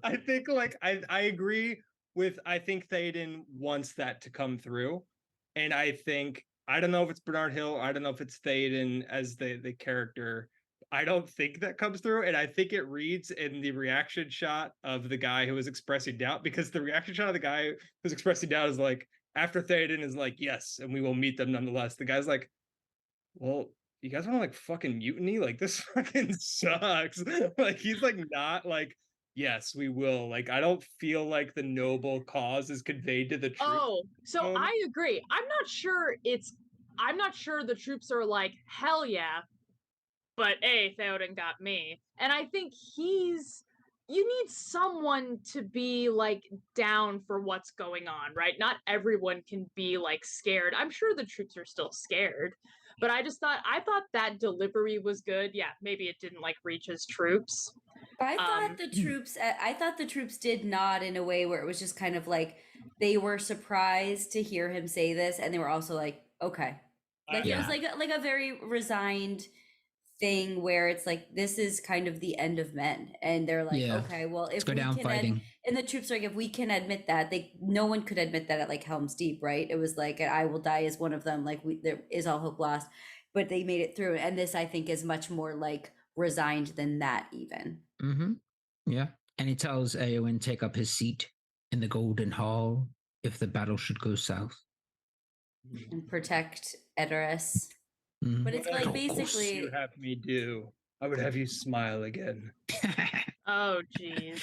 S2: I think like I agree with, I think Theoden wants that to come through, and I think, I don't know if it's Bernard Hill, I don't know if it's Theoden as the character, I don't think that comes through, and I think it reads in the reaction shot of the guy who was expressing doubt, because the reaction shot of the guy who's expressing doubt is like, after Theoden is like, "Yes, and we will meet them nonetheless," the guy's like, "Well, you guys want to like fucking mutiny? Like, this fucking sucks." Like, he's like not like, "Yes, we will." Like, I don't feel like the noble cause is conveyed to the troops.
S4: Oh, so I agree. I'm not sure the troops are like, "Hell yeah," but Theoden got me. And I think you need someone to be like down for what's going on, right? Not everyone can be like scared. I'm sure the troops are still scared, but I thought that delivery was good. Yeah, maybe it didn't like reach his troops.
S3: But I thought the troops did nod in a way where it was just kind of like they were surprised to hear him say this, and they were also like, okay. Like it was like a very resigned thing where it's like, this is kind of the end of men, and they're like, okay, well, if we can fighting. And the troops are like, if we can admit that, no one could admit that at like Helm's Deep, right? It was like, I will die as one of them, like there is all hope lost, but they made it through. And this, I think, is much more like resigned than that even.
S1: Yeah. And he tells Eowyn, take up his seat in the Golden Hall if the battle should go south,
S3: and protect Edoras. But it's like basically,
S2: you have me do, I would have you smile again.
S4: Oh jeez.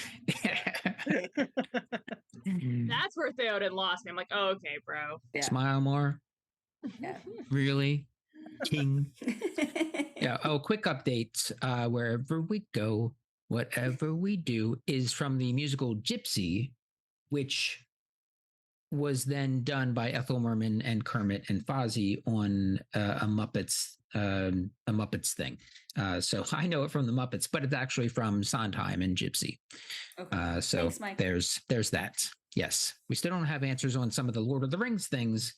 S4: That's where Theoden lost me. I'm like, oh, okay, bro.
S1: Yeah. Smile more.
S3: Yeah.
S1: Really, King. Yeah. Oh, quick update. Wherever we go, whatever we do is from the musical Gypsy, which was then done by Ethel Merman and Kermit and Fozzie on a Muppets thing. So I know it from the Muppets, but it's actually from Sondheim and Gypsy. Okay. So thanks, Mike. There's that. Yes, we still don't have answers on some of the Lord of the Rings things,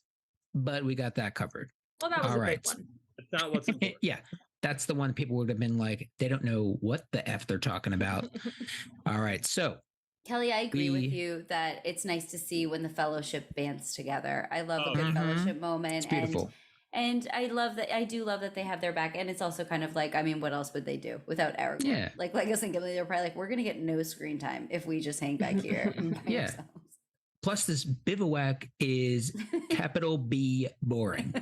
S1: but we got that covered.
S4: Well, that was a big one.
S2: It's not what's important.
S1: Yeah. That's the one people would have been like, they don't know what the F they're talking about. All right. So
S3: Kelly, I agree with you that it's nice to see when the fellowship bands together. I love a good fellowship moment.
S1: It's beautiful.
S3: And I love that. I do love that they have their back. And it's also kind of like, I mean, what else would they do without Aragorn?
S1: Yeah.
S3: Like I was thinking, they're probably like, we're going to get no screen time if we just hang back here. By ourselves.
S1: Plus, this bivouac is capital B boring.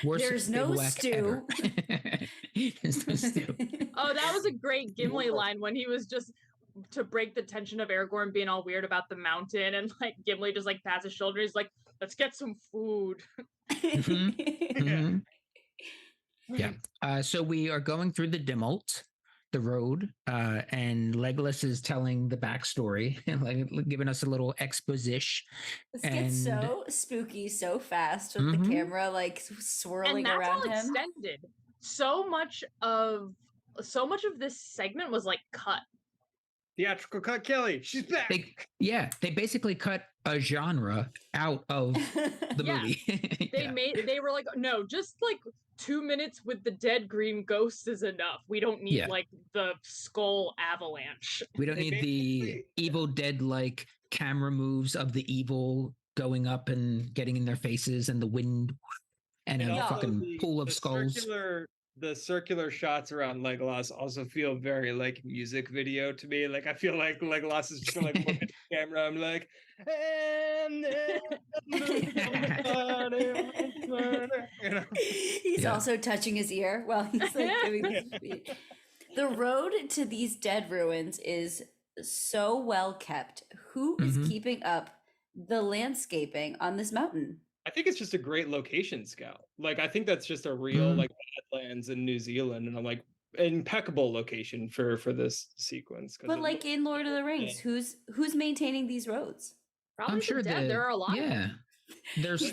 S3: There's no stew.
S1: There's no stew.
S4: Oh, that was a great Gimli line when he was just to break the tension of Aragorn being all weird about the mountain, and like Gimli just like pats his shoulder. He's like, "Let's get some food."
S1: So we are going through the Dimult, the road, and Legolas is telling the backstory and like giving us a little exposition.
S3: This gets so spooky so fast with the camera like swirling
S4: and that's
S3: around
S4: all
S3: him.
S4: Extended. So much of this segment was like cut.
S2: Theatrical cut, Kelly. She's back.
S1: They basically cut a genre out of the movie.
S4: They were like, no, just like 2 minutes with the dead green ghosts is enough. We don't need like the skull avalanche.
S1: We don't need the Evil Dead like camera moves of the evil going up and getting in their faces and the wind and a fucking pool of skulls.
S2: The circular shots around Legolas also feel very like music video to me. Like I feel like Legolas is just like looking at the camera. I'm like,
S3: he's also touching his ear while he's like doing this speech. The road to these dead ruins is so well kept. Who is keeping up the landscaping on this mountain?
S2: I think it's just a great location scout. Like I think that's just a real like Badlands in New Zealand, and I'm like impeccable location for this sequence.
S3: But like in Lord of the Rings, who's maintaining these roads?
S4: Probably
S1: I'm sure
S4: dead. There are a lot.
S1: Yeah, there's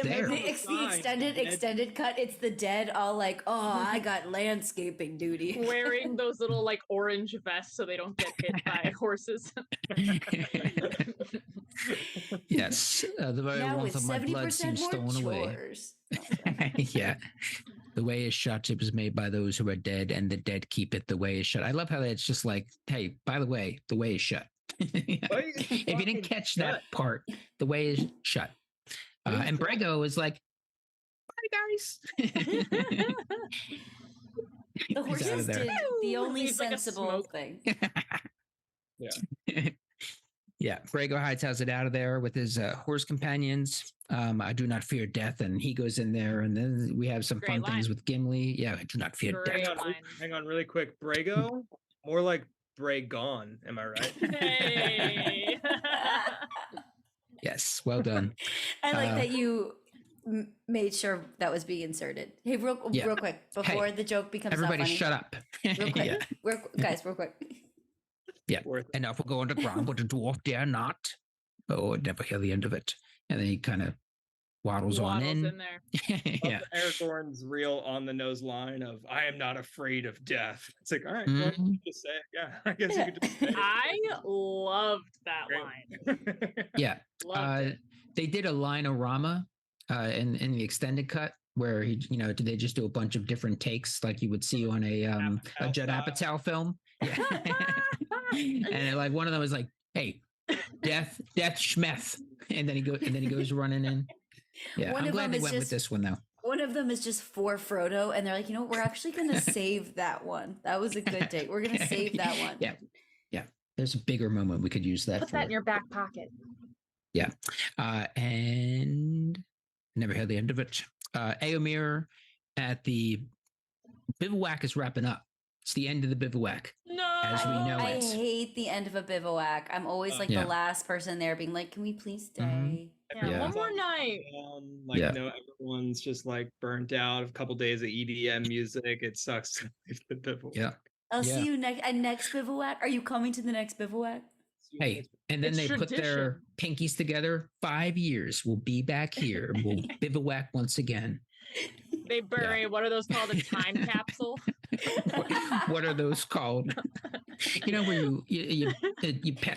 S1: there.
S3: The extended cut. It's the dead all like, oh, I got landscaping duty,
S4: wearing those little like orange vests so they don't get hit by horses.
S1: Yes, the very warmth of my blood seems stolen away. Yeah, the way is shut. It was made by those who are dead, and the dead keep it. The way is shut. I love how it's just like, hey, by the way, the way is shut. If you didn't catch that part, the way is shut. And Brego is like, bye guys.
S3: The horses did the only sensible thing.
S1: Yeah, Brego hightails it out of there with his horse companions. I do not fear death, and he goes in there, and then we have some fun things with Gimli. Yeah, I do not fear death.
S2: Hang on, really quick. Brego, more like Bragon. Am I right?
S4: Hey.
S1: Yes, well done.
S3: I like that you made sure that was being inserted. Hey, real quick before the joke becomes
S1: everybody,
S3: not funny.
S1: Shut up.
S3: Real quick, real quick.
S1: Yeah, and now if we go underground, but the dwarf dare not. Oh, I'd never hear the end of it. And then he kind of waddles on in
S4: there.
S1: Yeah,
S2: Aragorn's real on the nose line of "I am not afraid of death." It's like, all right, well, you just say it. Yeah, I guess you could just say it.
S4: I loved that line.
S1: Yeah, they did a line-orama in the extended cut where they just do a bunch of different takes like you would see on a Judd Apatow film. Yeah. And like one of them was like, "Hey, death, schmeth," and then he goes running in. Yeah, I'm glad they went with this one though.
S3: One of them is just for Frodo, and they're like, we're actually gonna save that one. That was a good date. We're gonna save that one.
S1: Yeah. There's a bigger moment we could use that.
S4: Put that in your back pocket.
S1: Yeah, and never heard the end of it. Éomer at the bivouac is wrapping up. It's the end of the bivouac.
S4: No,
S1: as we know
S3: I
S1: it.
S3: hate the end of a bivouac. I'm always like the last person there, being like, "Can we please stay?"
S4: One more night.
S2: Everyone's just like burnt out. A couple days of EDM music. It sucks to leave the bivouac.
S1: Yeah.
S3: I'll see you next bivouac. Are you coming to the next bivouac?
S1: Hey, and then they put their pinkies together. 5 years, we'll be back here. We'll bivouac once again.
S4: They bury, what are those called? A time capsule?
S1: What are those called? Where you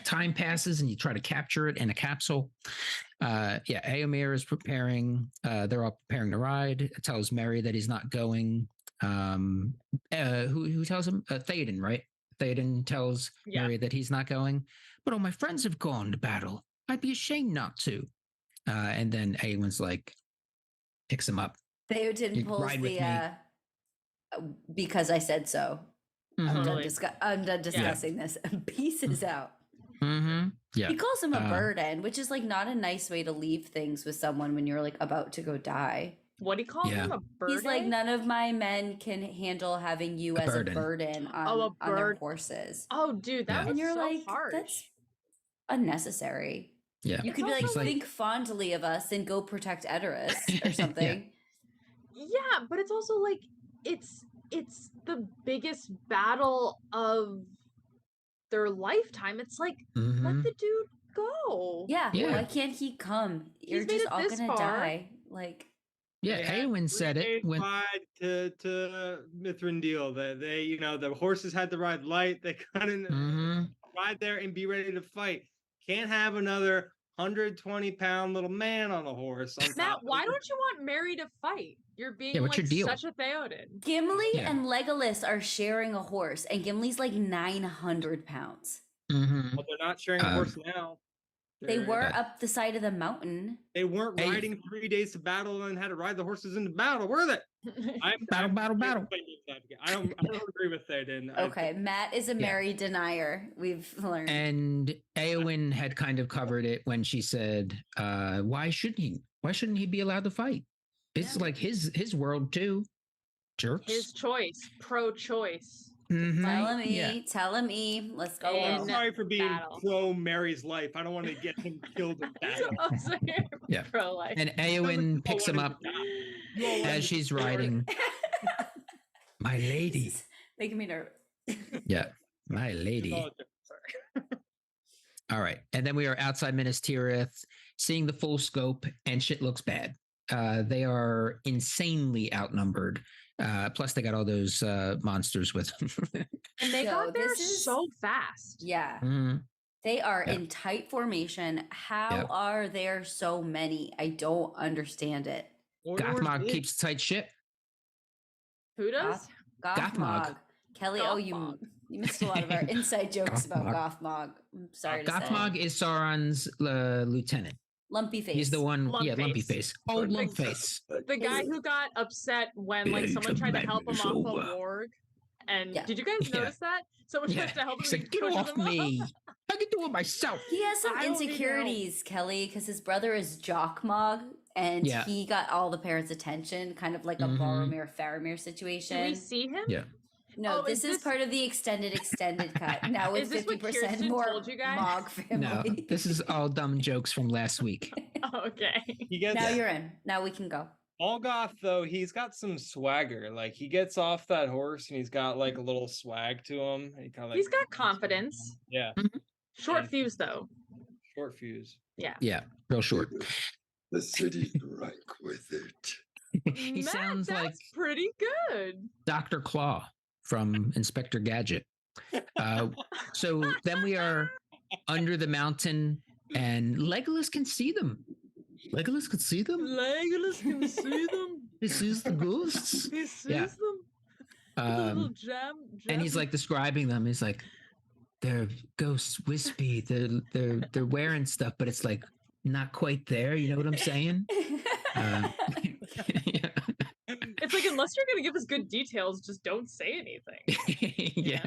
S1: time passes and you try to capture it in a capsule. Éomer is preparing. They're all preparing to ride. Tells Merry that he's not going. Who tells him? Theoden, right? Theoden tells
S4: Yeah.
S1: Merry that he's not going, but all my friends have gone to battle. I'd be ashamed not to. And then Eowyn's like, picks him up.
S3: Theoden pulls
S1: ride with
S3: the
S1: me.
S3: Because I said so.
S1: Mhm.
S3: I'm done discussing this. Pieces out.
S1: Mm-hmm. Yeah.
S3: He calls him a burden, which is like not a nice way to leave things with someone when you're like about to go die.
S4: What do you call him? A burden?
S3: He's like, none of my men can handle having you as a burden on their horses.
S4: Oh, dude, that was
S3: and you're
S4: so
S3: like,
S4: harsh.
S3: That's unnecessary.
S1: Yeah.
S3: You could be like, think fondly of us and go protect Edoras or something.
S4: Yeah, but it's also like, it's the biggest battle of their lifetime. It's like, let the dude go.
S3: Yeah. Why can't he come? You're just all gonna die. Like,
S1: Eowyn said it when
S2: to Mithrandil that they, you know, the horses had to ride light. They couldn't ride there and be ready to fight. Can't have another 120-pound little man on a horse.
S4: Matt, why don't you want Merry to fight? You're being
S1: what's your deal?
S4: Such a Theoden.
S3: Gimli and Legolas are sharing a horse, and Gimli's like 900 pounds.
S2: Well, they're not sharing a horse now.
S3: They were up the side of the mountain.
S2: They weren't riding 3 days to battle and had to ride the horses into battle, were they?
S1: Battle.
S2: I don't agree with Theoden.
S3: Okay, Matt is a Merry denier. We've learned.
S1: And Eowyn had kind of covered it when she said, "Why shouldn't he? Why shouldn't he be allowed to fight? It's like his world too. Jerks.
S4: His choice, pro-choice."
S3: Tell him. Let's go.
S2: I'm sorry for being pro Merry's life. I don't want to get him killed in battle.
S4: Pro-life.
S1: And Eowyn picks him up as she's riding. My lady.
S3: Making me nervous.
S1: Yeah, my lady. All right. And then we are outside Minas Tirith, seeing the full scope, and shit looks bad. They are insanely outnumbered. Plus, they got all those monsters with them.
S4: And they got there so fast.
S3: Yeah. They are in tight formation. How are there so many? I don't understand it.
S1: Gothmog keeps tight ship.
S4: Who does?
S3: Gothmog. Kelly, you missed a lot of our inside jokes about Gothmog. I'm sorry to say.
S1: Gothmog is Sauron's lieutenant.
S3: Lumpy face.
S1: He's the one, lumpy face. Oh, lump face.
S4: The guy who got upset when like someone tried to help him off a warg. And did you guys notice that? Someone tried to help him.
S1: He's like, get off me. I can do it myself.
S3: He has some insecurities, Kelly, because his brother is Jockmog, and he got all the parents' attention, kind of like a Boromir-Faramir situation.
S4: Do we see him?
S1: Yeah.
S3: No, this is part of the extended cut. Now with 50% more Mog family.
S1: No, this is all dumb jokes from last week.
S4: Okay.
S3: Now you're in. Now we can go.
S2: Olgoth, though, he's got some swagger. Like, he gets off that horse and he's got like a little swag to him.
S4: He's got confidence.
S2: Yeah.
S4: Short fuse, though.
S2: Short fuse.
S4: Yeah.
S1: Yeah, real short.
S5: The city rank with it.
S1: He sounds like
S4: pretty good.
S1: Dr. Claw from Inspector Gadget. So then we are under the mountain, and Legolas can see them. Legolas can see them.
S4: Legolas can see them.
S1: He sees the ghosts.
S4: He sees them.
S1: And he's like describing them. He's like, they're ghosts, wispy. They're wearing stuff, but it's like not quite there. You know what I'm saying?
S4: It's like, unless you're going to give us good details, just don't say anything.
S1: Yeah.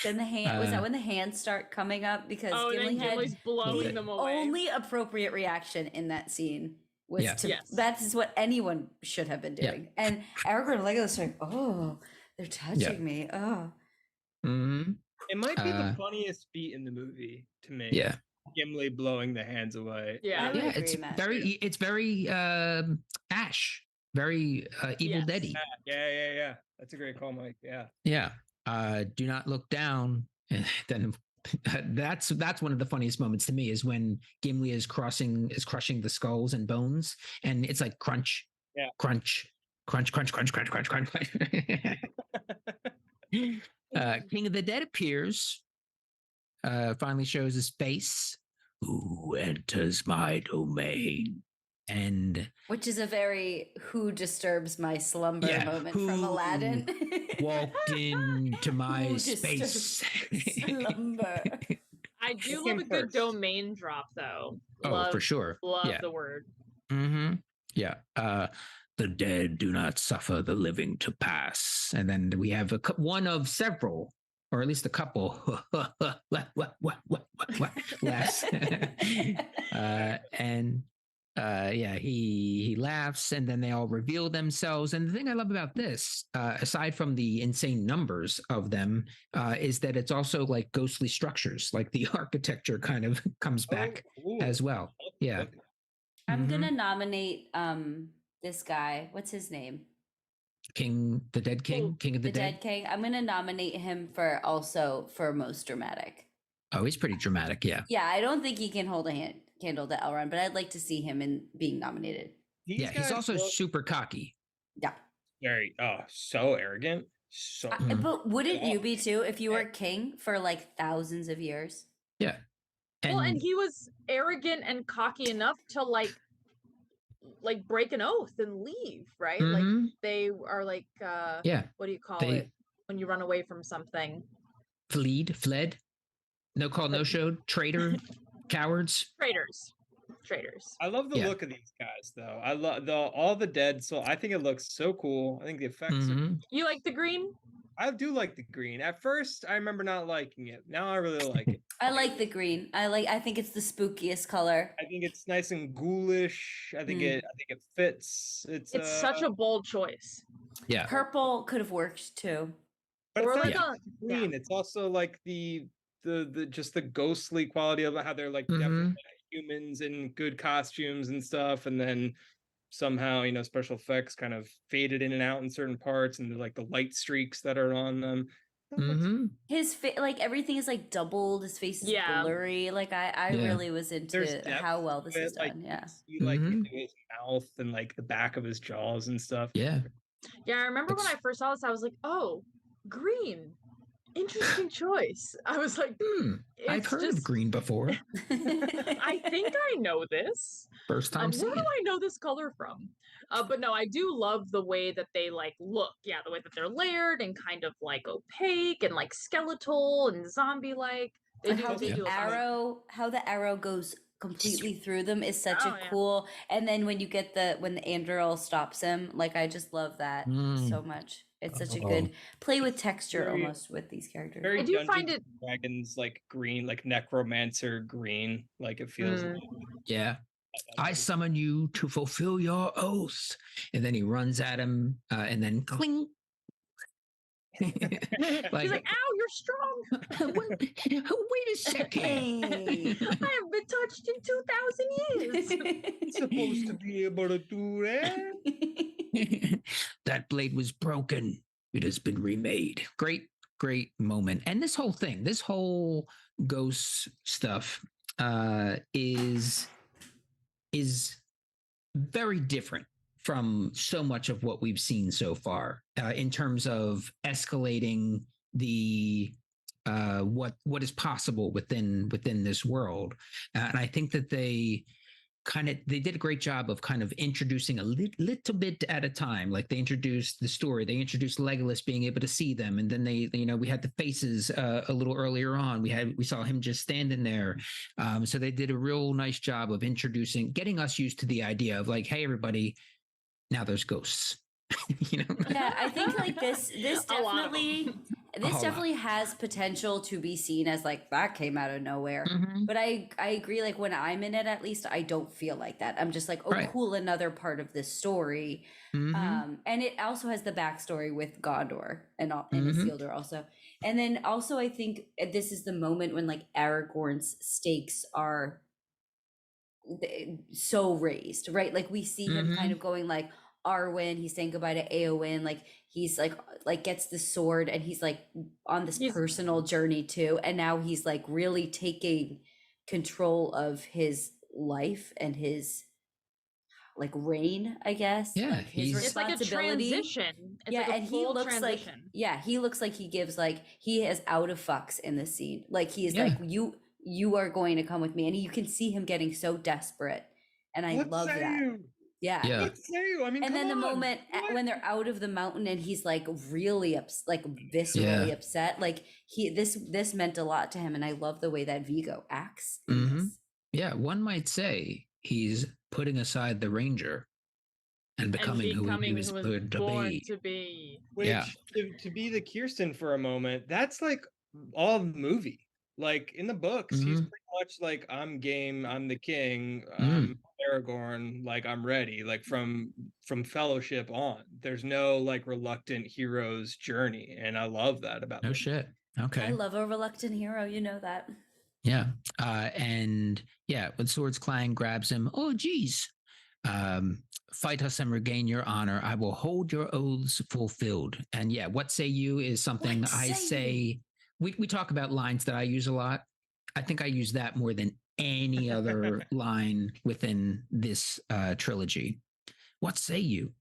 S3: Then the hand was that when the hands start coming up, because
S4: Gimli's blowing them away.
S3: Only appropriate reaction in that scene was that is what anyone should have been doing.
S1: Yeah.
S3: And Aragorn and Legolas are like, oh, they're touching me. Oh.
S1: Mm-hmm.
S2: It might be the funniest beat in the movie to me.
S1: Yeah.
S2: Gimli blowing the hands away.
S4: Yeah.
S1: It's very Ash. Very Evil Dead-y.
S2: Yeah. That's a great call, Mike. Yeah.
S1: Yeah. Do not look down. And then that's one of the funniest moments to me is when Gimli is crushing the skulls and bones, and it's like crunch, crunch, crunch, crunch, crunch, crunch, crunch, crunch. King of the Dead appears. Finally shows his face. Who enters my domain? And
S3: which is a very "who disturbs my slumber" moment from Aladdin.
S1: Walked into my space.
S3: Slumber.
S4: I do love a good domain drop, though.
S1: Oh, for sure.
S4: Love the word.
S1: Mm-hmm. Yeah. The dead do not suffer the living to pass. And then we have one of several, or at least a couple. Less. He laughs, and then they all reveal themselves. And the thing I love about this, aside from the insane numbers of them, is that it's also like ghostly structures, like the architecture kind of comes back as well. Yeah.
S3: I'm gonna nominate this guy. What's his name?
S1: King of the Dead.
S3: I'm gonna nominate him for most dramatic.
S1: Oh, he's pretty dramatic. Yeah.
S3: Yeah, I don't think he can hold a candle to Elrond, but I'd like to see him in being nominated.
S1: He's also super cocky.
S3: Yeah.
S2: Very so arrogant.
S3: But wouldn't you be too if you were king for like thousands of years?
S1: Yeah.
S4: And he was arrogant and cocky enough to like break an oath and leave, right? Like they are like what do you call it when you run away from something?
S1: Fled. No call, no showed. Traitor. Cowards.
S4: Traitors.
S2: I love the look of these guys, though. I love all the dead. So I think it looks so cool. I think the effects.
S4: You like the green?
S2: I do like the green. At first, I remember not liking it. Now I really like it.
S3: I like the green. I think it's the spookiest color.
S2: I think it's nice and ghoulish. I think it fits. It's
S4: such a bold choice.
S1: Yeah.
S3: Purple could have worked too.
S2: But it's not green. It's also like the just the ghostly quality of how they're like definitely humans in good costumes and stuff, and then somehow special effects kind of faded in and out in certain parts, and like the light streaks that are on them.
S3: His face, like everything is like doubled. His face is blurry. Like I really was into how well this is done.
S2: You like his mouth and like the back of his jaws and stuff.
S1: Yeah.
S4: I remember when I first saw this, I was like, oh, green. Interesting choice. I was like,
S1: I've heard of green before.
S4: I think I know this.
S1: First time
S4: seeing. Where do I know this color from? But no, I do love the way that they like look. Yeah, the way that they're layered and kind of like opaque and like skeletal and zombie-like.
S3: How the arrow goes completely through them is such a cool. And then when you get when the Anduril stops him, like I just love that so much. It's such a good play with texture almost with these characters.
S2: I do find it Dragons like green, like necromancer green, like it feels.
S1: Yeah. I summon you to fulfill your oath. And then he runs at him and then cling.
S4: He's like, ow, you're strong.
S1: Wait a second.
S4: I have been touched in 2,000 years.
S2: You're supposed to be able to do that.
S1: That blade was broken. It has been remade. Great moment. And this whole ghost stuff is very different from so much of what we've seen so far in terms of escalating the what is possible within this world. And I think that they did a great job of kind of introducing a little bit at a time. Like they introduced the story, they introduced Legolas being able to see them, and then we had the faces a little earlier on. We saw him just standing there. So they did a real nice job of getting us used to the idea of like, hey, everybody, now there's ghosts.
S3: Yeah, I think like this definitely has potential to be seen as like that came out of nowhere. But I agree, like when I'm in it, at least I don't feel like that. I'm just like, cool, another part of this story. And it also has the backstory with Gondor and Isildur also. And then also I think this is the moment when like Aragorn's stakes are so raised, right? Like we see him kind of going like Arwen, he's saying goodbye to Eowyn, like he's like gets the sword and he's like on this personal journey too, and now he's like really taking control of his life and his like reign, I guess.
S1: Yeah,
S3: like his responsibility.
S4: It's like a transition. It's like
S3: and he looks transition. He looks like he gives like he has out of fucks in the scene. Like he is like you are going to come with me, and you can see him getting so desperate And I love that. Yeah.
S2: What say you? I mean,
S3: and then the moment when they're out of the mountain and he's like really viscerally upset, like this meant a lot to him, and I love the way that Vigo acts in this.
S1: Yeah, one might say he's putting aside the ranger and becoming who he was born to be.
S2: Which, to be the Kirsten for a moment, that's like all the movie. Like in the books, he's pretty much like, I'm game, I'm the king, I'm Aragorn, like I'm ready. Like from Fellowship on, there's no like reluctant hero's journey, and I love that about.
S1: No shit. Okay.
S3: I love a reluctant hero. You know that.
S1: Yeah. And yeah, when Swords Clang grabs him, oh geez. Fight us and regain your honor. I will hold your oaths fulfilled. And yeah, what say you is something I say. We talk about lines that I use a lot. I think I use that more than any other line within this trilogy. What say you?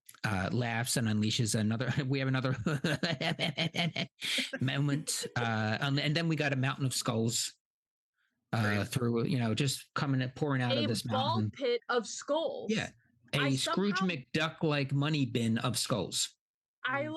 S1: Laughs and unleashes another. We have another moment, and then we got a mountain of skulls through. Just pouring out of this mountain.
S4: A ball pit of skulls.
S1: Yeah. Scrooge McDuck like money bin of skulls.
S4: I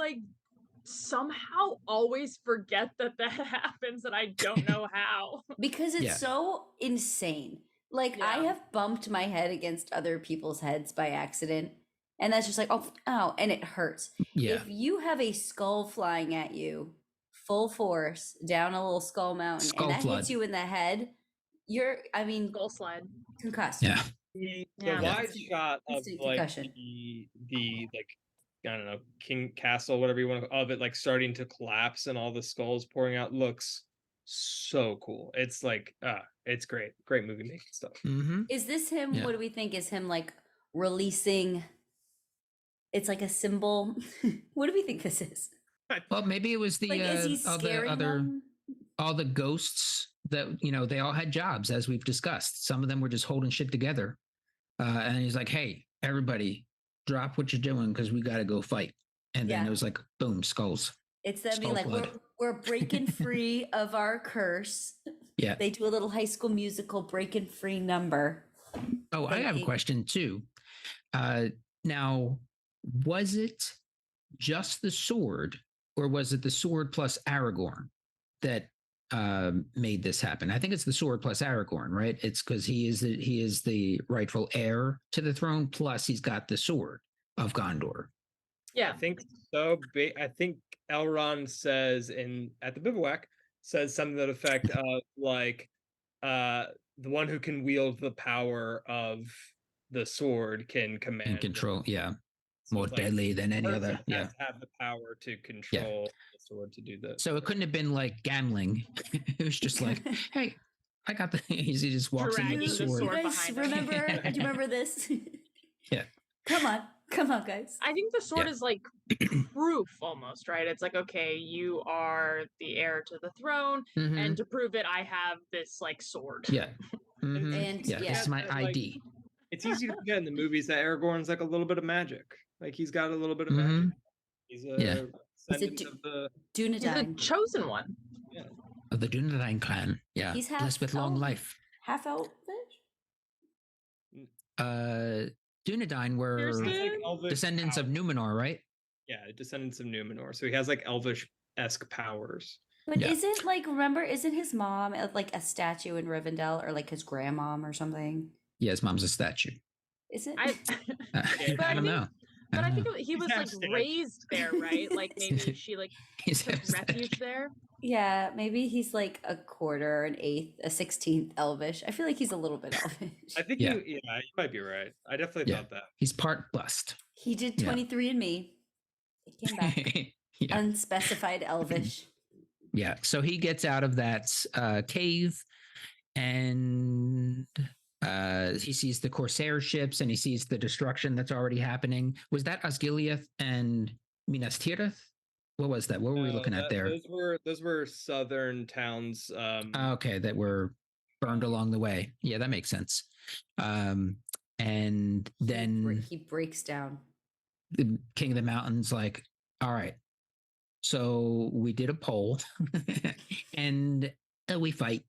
S4: somehow always forget that happens, and I don't know how.
S3: Because it's so insane. Like I have bumped my head against other people's heads by accident, and that's just like, oh, and it hurts.
S1: Yeah.
S3: If you have a skull flying at you full force down a little skull mountain and that hits you in the head,
S4: skull slide.
S3: Concussed.
S1: Yeah.
S2: The wide shot of the I don't know, King Castle, whatever you want to, of it like starting to collapse and all the skulls pouring out looks so cool. It's like it's great movie making stuff.
S3: Is this him? What do we think is him like releasing? It's like a symbol. What do we think this is?
S1: Well, maybe it was the all the ghosts that they all had jobs, as we've discussed. Some of them were just holding shit together. And he's like, hey, everybody, drop what you're doing because we got to go fight. And then it was like, boom, skulls.
S3: It's them being like, we're breaking free of our curse.
S1: Yeah.
S3: They do a little High School Musical breaking free number.
S1: Oh, I have a question too. Now, was it just the sword, or was it the sword plus Aragorn that made this happen? I think it's the sword plus Aragorn, right? It's because he is the rightful heir to the throne, plus he's got the sword of Gondor.
S2: Yeah, I think so. I think Elrond says at the bivouac something to that effect of like the one who can wield the power of the sword can command
S1: and control.
S2: So
S1: more deadly than any other. Yeah,
S2: have the power to control the sword to do this.
S1: So it couldn't have been like gambling. It was just like, hey, I got the. He just walks in with the sword.
S3: You guys remember? Do you remember this?
S1: Yeah.
S3: Come on, guys.
S4: I think the sword is like proof almost, right? It's like, okay, you are the heir to the throne, and to prove it, I have this like sword.
S1: Yeah. And this is my ID.
S2: It's easy to forget in the movies that Aragorn's like a little bit of magic. Like he's got a little bit of magic. He's a descendant of the
S3: Dunedain.
S4: He's the chosen one.
S2: Yeah.
S1: Of the Dunedain clan. Yeah.
S3: He's
S1: blessed with long life.
S3: Half elfish?
S1: Dunedain were descendants of Numenor, right?
S2: Yeah, descendants of Numenor. So he has like elvish-esque powers.
S3: But isn't his mom like a statue in Rivendell, or like his grandmom or something?
S1: Yeah, his mom's a statue.
S3: Is it?
S1: I don't know.
S4: But I think he was like raised there, right? Like maybe she like took refuge there.
S3: Yeah, maybe he's like a quarter, an eighth, a 16th elvish. I feel like he's a little bit elvish.
S2: I think you might be right. I definitely thought that.
S1: He's part blessed.
S3: He did 23andMe. It came back. Unspecified elvish.
S1: Yeah. So he gets out of that cave, and he sees the Corsair ships, and he sees the destruction that's already happening. Was that Osgiliath and Minas Tirith? What was that? What were we looking at there?
S2: Those were southern towns.
S1: Okay, that were burned along the way. Yeah, that makes sense. And then
S3: he breaks down.
S1: The King of the Mountains, like, all right. So we did a poll, and we fight.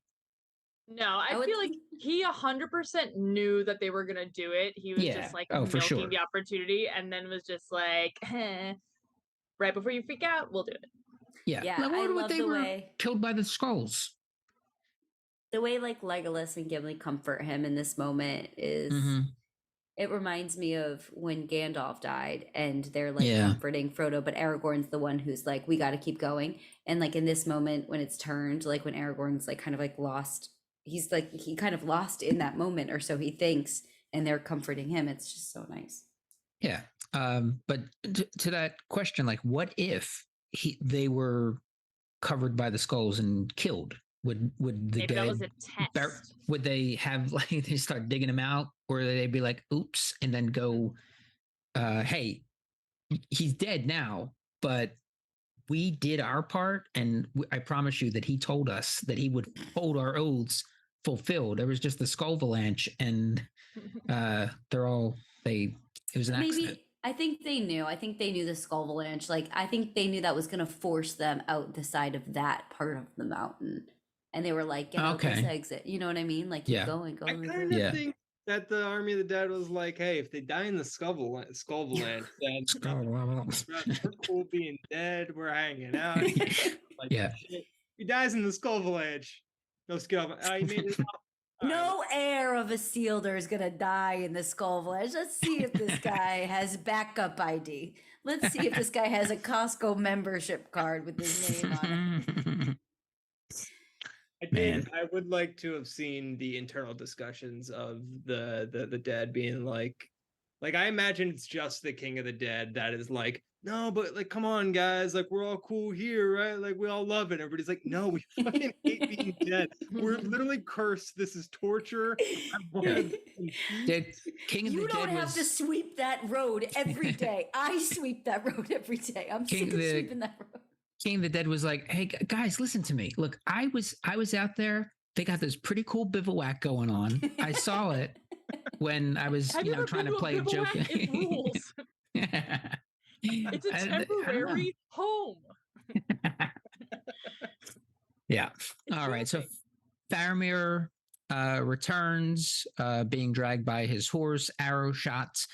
S4: No, I feel like he 100% knew that they were gonna do it. He was just like milking the opportunity, and then was just like, right before you freak out, we'll do it.
S1: Yeah. I love the way killed by the skulls.
S3: The way like Legolas and Gimli comfort him in this moment is it reminds me of when Gandalf died and they're like comforting Frodo, but Aragorn's the one who's like, we got to keep going. And like in this moment when it's turned, like when Aragorn's like kind of like lost, he's like, he kind of lost in that moment, or so he thinks, and they're comforting him. It's just so nice.
S1: Yeah. But to that question, like what if they were covered by the skulls and killed? Would the
S4: Maybe
S1: dead,
S4: that was a test.
S1: Would they have like they start digging them out, or they'd be like, "Oops," and then go, "Hey, he's dead now, but we did our part, and I promise you that he told us that he would hold our oaths fulfilled. There was just the skull avalanche, and it was an accident."
S3: I think they knew. I think they knew the skull avalanche. Like I think they knew that was going to force them out the side of that part of the mountain. And they were like, get out this exit. You know what I mean? Like, keep going.
S2: I kind of think that the Army of the Dead was like, hey, if they die in the skull avalanche, then we're cool being dead. We're hanging out. Like, shit. He dies in the skull avalanche. No skill. I made it up.
S3: No heir of a Sealder is going to die in the skull avalanche. Let's see if this guy has backup ID. Let's see if this guy has a Costco membership card with his name on it.
S2: I would like to have seen the internal discussions of the dead being like I imagine it's just the King of the Dead that is like, no, but like, come on, guys, like we're all cool here, right? Like we all love it. Everybody's like, no, we fucking hate being dead. We're literally cursed. This is torture.
S1: King of
S3: you
S1: the
S3: don't
S1: Dead
S3: have to sweep that road every day. I sweep that road every day. I'm sick of sweeping that road.
S1: King of the Dead was like, hey guys, listen to me. Look, I was out there. They got this pretty cool bivouac going on. I saw it when I was, trying to play a joke.
S4: It rules. It's a temporary home.
S1: Yeah. All right. So Faramir returns, being dragged by his horse, arrow shots.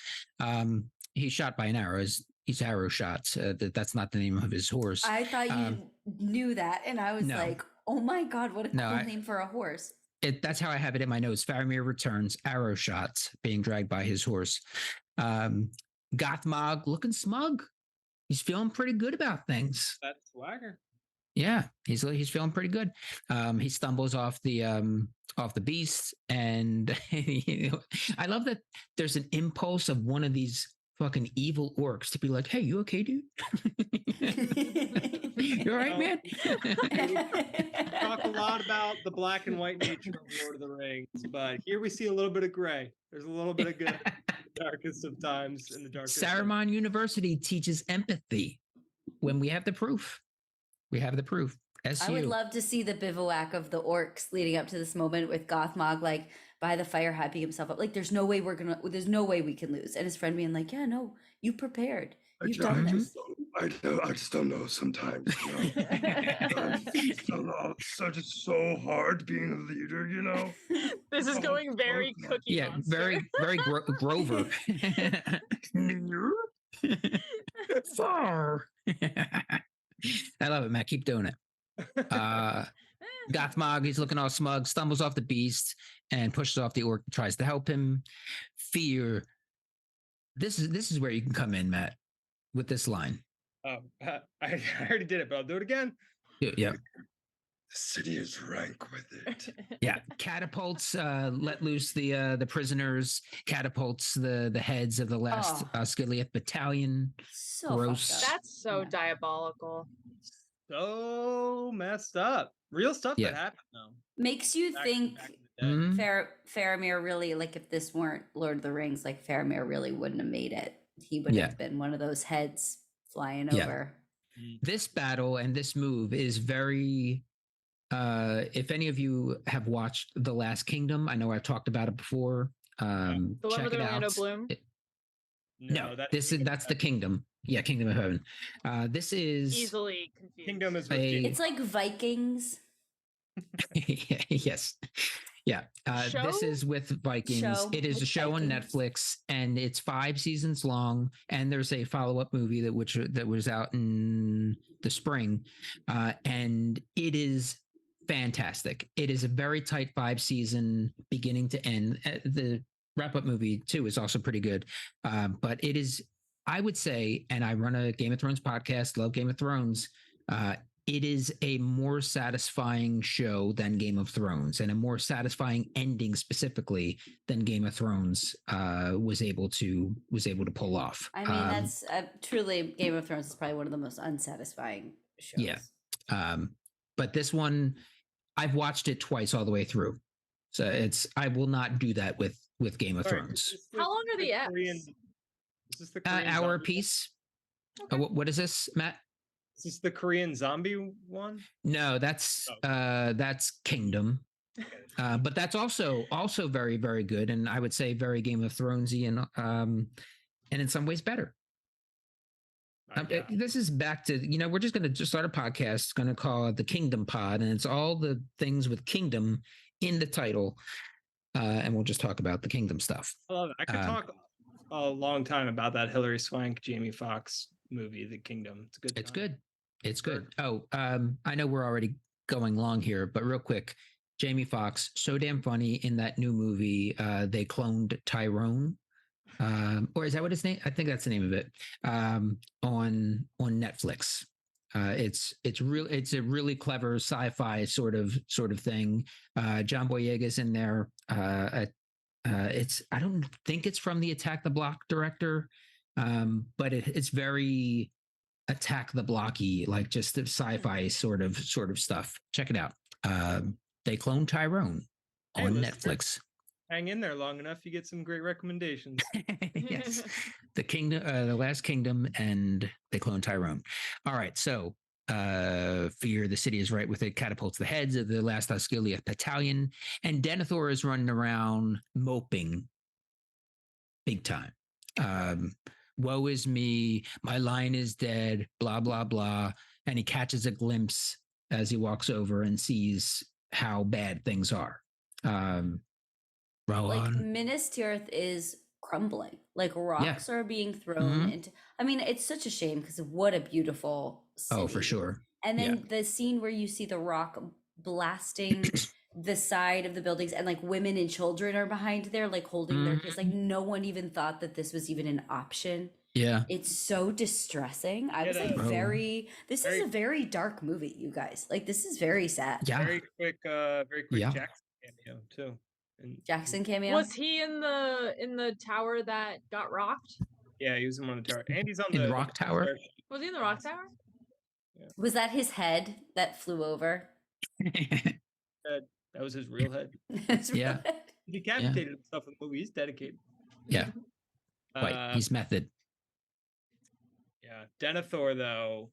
S1: He's shot by an arrow. He's arrow shots. That's not the name of his horse.
S3: I thought you knew that, and I was like, "Oh my god, what a cool name for a horse!"
S1: That's how I have it in my notes. Faramir returns, arrow shots, being dragged by his horse. Gothmog looking smug. He's feeling pretty good about things.
S2: That's swagger.
S1: Yeah, he's feeling pretty good. He stumbles off the beast, and I love that there's an impulse of one of these fucking evil orcs to be like, hey, you okay, dude? You all right, man?
S2: Talk a lot about the black and white nature of Lord of the Rings, but here we see a little bit of gray. There's a little bit of good in the darkest of times. In the darkest
S1: Saruman University teaches empathy when we have the proof. We have the proof.
S3: I would love to see the bivouac of the orcs leading up to this moment with Gothmog, like by the fire, hyping himself up. Like, there's no way we can lose. And his friend being like, yeah, no, you prepared. You've done this.
S5: I just don't know sometimes. It's so hard being a leader, you know?
S4: This is going very Cookie Monster.
S1: very Grover. Far. I love it, Matt. Keep doing it. Gothmog, he's looking all smug, stumbles off the beast and pushes off the orc, tries to help him. Fear. This is where you can come in, Matt, with this line.
S2: I already did it, but I'll do it again.
S1: Yeah.
S5: The city is rank with it.
S1: Yeah. Catapults, let loose the prisoners, catapults the heads of the last Skiliath battalion.
S3: So
S1: gross.
S4: That's so diabolical.
S2: So messed up. Real stuff that happened though.
S3: Makes you think Faramir really, like, if this weren't Lord of the Rings, like Faramir really wouldn't have made it. He would have been one of those heads flying over.
S1: This battle and this move is very if any of you have watched The Last Kingdom, I know I've talked about it before.
S4: The one with Orlando Bloom?
S1: That's the Kingdom. Yeah, Kingdom of Heaven. This is
S4: easily confused.
S2: Kingdom is
S3: it's like Vikings.
S1: Yes. Yeah. This is with Vikings. It is a show on Netflix, and it's 5 seasons long. And there's a follow-up movie that was out in the spring, and it is fantastic. It is a very tight 5-season, beginning to end. The wrap-up movie too is also pretty good, but it is. I would say, and I run a Game of Thrones podcast. Love Game of Thrones. It is a more satisfying show than Game of Thrones, and a more satisfying ending specifically than Game of Thrones was able to pull off.
S3: I mean, that's truly Game of Thrones is probably one of the most unsatisfying shows.
S1: Yeah, but this one, I've watched it twice all the way through, so I will not do that with Game of Thrones.
S4: How long are the eps?
S2: Is this the Korean
S1: hour apiece? Okay. What is this, Matt?
S2: Is this the Korean zombie one?
S1: No, that's Kingdom. But that's also very, very good, and I would say very Game of Thronesy, and in some ways better. This is back to, we're just going to start a podcast, going to call it the Kingdom Pod, and it's all the things with Kingdom in the title, and we'll just talk about the Kingdom stuff.
S2: I love it. I could talk a long time about that Hilary Swank, Jamie Foxx movie, The Kingdom. It's good.
S1: It's good. It's good. Oh, I know we're already going long here, but real quick, Jamie Foxx, so damn funny in that new movie. They cloned Tyrone, or is that what his name? I think that's the name of it. On Netflix. It's a really clever sci-fi sort of thing. John Boyega's in there. I don't think it's from the Attack the Block director, but it's very Attack the Blocky, like just the sci-fi sort of stuff. Check it out. They cloned Tyrone on Netflix.
S2: Hang in there long enough, you get some great recommendations.
S1: Yes, the Kingdom, the Last Kingdom, and they cloned Tyrone. All right, so Fear the City is right with it catapults the heads of the last Osgiliath battalion, and Denathor is running around moping big time. Woe is me, my lion is dead, blah, blah, blah. And he catches a glimpse as he walks over and sees how bad things are. Rohan.
S3: Like Minas Tirith is crumbling. Like rocks are being thrown into. I mean, it's such a shame because what a beautiful city.
S1: Oh, for sure.
S3: And then the scene where you see the rock blasting the side of the buildings, and like women and children are behind there, like holding their kids. Like no one even thought that this was even an option.
S1: Yeah.
S3: It's so distressing. I was like this is a very dark movie, you guys. Like this is very sad.
S1: Yeah.
S2: Very quick Jackson cameo too.
S3: Jackson cameo.
S4: Was he in the tower that got rocked?
S2: Yeah, he was in one of the tower. And he's on
S1: in
S2: the
S1: Rock Tower.
S4: Was he in the Rock Tower?
S2: Yeah.
S3: Was that his head that flew over?
S2: That was his real head.
S1: Yeah.
S2: He decapitated himself in the movie. He's dedicated.
S1: Yeah. Right. He's method.
S2: Yeah. Denethor, though,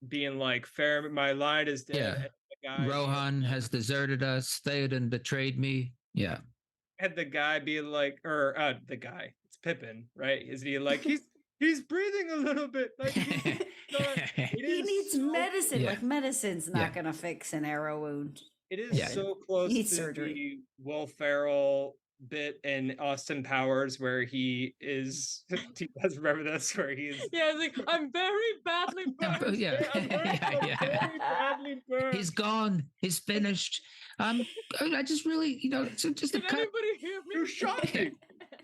S2: being like, fair, my line is dead.
S1: Yeah. Rohan has deserted us. Theoden betrayed me. Yeah.
S2: Had the guy be like, the guy, it's Pippin, right? Is he like, he's breathing a little bit. Like,
S3: he needs medicine. Yeah. Like medicine's not going to fix an arrow wound.
S2: It is so close to surgery. The Will Ferrell bit in Austin Powers where he is. Do you guys remember this? Where he is?
S4: Yeah, it's like I'm very badly burned.
S1: Very badly burned. He's gone. He's finished. I just really, just
S4: Can anybody hear me?
S2: You shot me.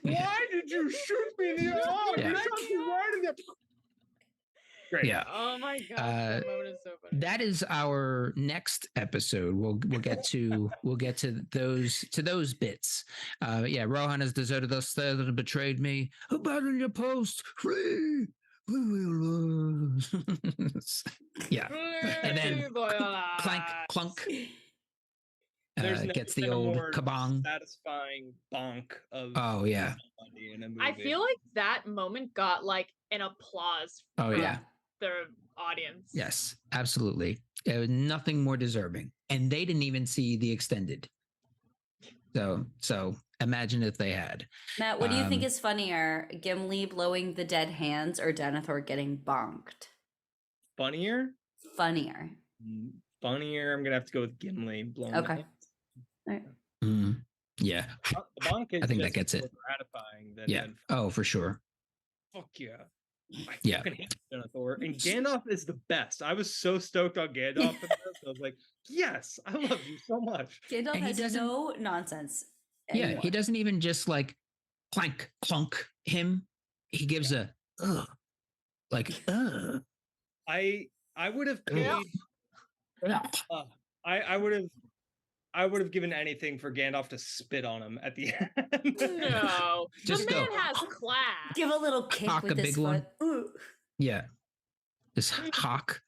S2: Why did you shoot me in the arm? You shot me right in the. Great.
S1: Yeah.
S4: Oh my god. That moment is so funny.
S1: That is our next episode. We'll get to those bits. Rohan has deserted us. Theoden betrayed me. Abandon your post. Free. We will lose. Yeah. And then clank, clunk. Gets the old kabong.
S2: Satisfying bonk of.
S1: Oh yeah.
S2: In a movie.
S4: I feel like that moment got like an applause.
S1: Oh yeah.
S4: The audience.
S1: Yes, absolutely. It was nothing more deserving, and they didn't even see the extended. So imagine if they had.
S3: Matt, what do you think is funnier, Gimli blowing the dead hands or Denethor getting bonked?
S2: Funnier. funnier. I'm gonna have to go with Gimli blowing.
S3: Okay. All right.
S1: Yeah.
S2: The bonk is
S1: I think that
S2: just
S1: gets it.
S2: more gratifying than
S1: Yeah. Oh, for sure.
S2: fuck yeah. I
S1: Yeah.
S2: fucking hate Denathor. And Gandalf is the best. I was so stoked on Gandalf for this. I was like, yes, I love you so much.
S3: Gandalf
S1: And he
S3: has
S1: doesn't-
S3: no nonsense
S1: Yeah,
S3: anymore.
S1: he doesn't even just like clank, clunk him. He gives a like
S2: I would have paid. I would have given anything for Gandalf to spit on him at the end.
S4: No,
S1: Just
S4: the man
S1: go.
S4: has class.
S3: Give a little kick
S1: Cock
S3: with
S1: a
S3: his
S1: big one.
S3: foot. Ooh.
S1: Yeah. This hawk.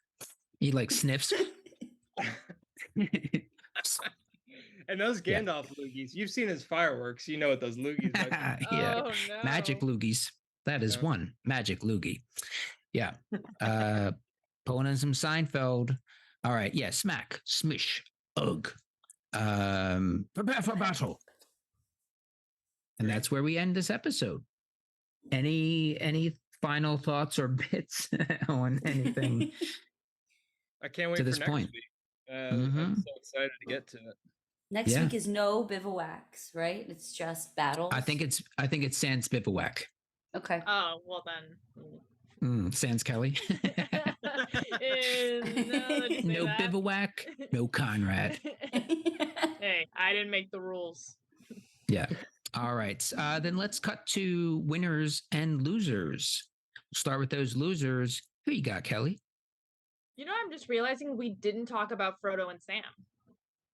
S1: He like sniffs.
S2: And those Gandalf loogies, you've seen his fireworks. You know what those loogies are.
S1: Yeah.
S4: Oh no.
S1: Magic loogies. That is
S2: Yeah.
S1: one magic loogie. Yeah. Pulling in some Seinfeld. All right. Yeah. Smack. Smish. Ugh. Prepare for battle. And that's where we end this episode. Any final thoughts or bits on anything
S2: I can't wait
S1: to
S2: for
S1: this
S2: next
S1: point?
S2: week. I'm so excited to get to it.
S3: Next
S1: Yeah.
S3: week is no bivouacs, right? It's just battles.
S1: I think it's Sans bivouac.
S3: Okay.
S4: Oh well then.
S1: Sans Kelly. No
S4: that.
S1: bivouac, no Conrad.
S4: Hey, I didn't make the rules.
S1: Yeah. All right. Then let's cut to winners and losers. Start with those losers. Who you got, Kelly?
S4: You know, I'm just realizing we didn't talk about Frodo and Sam.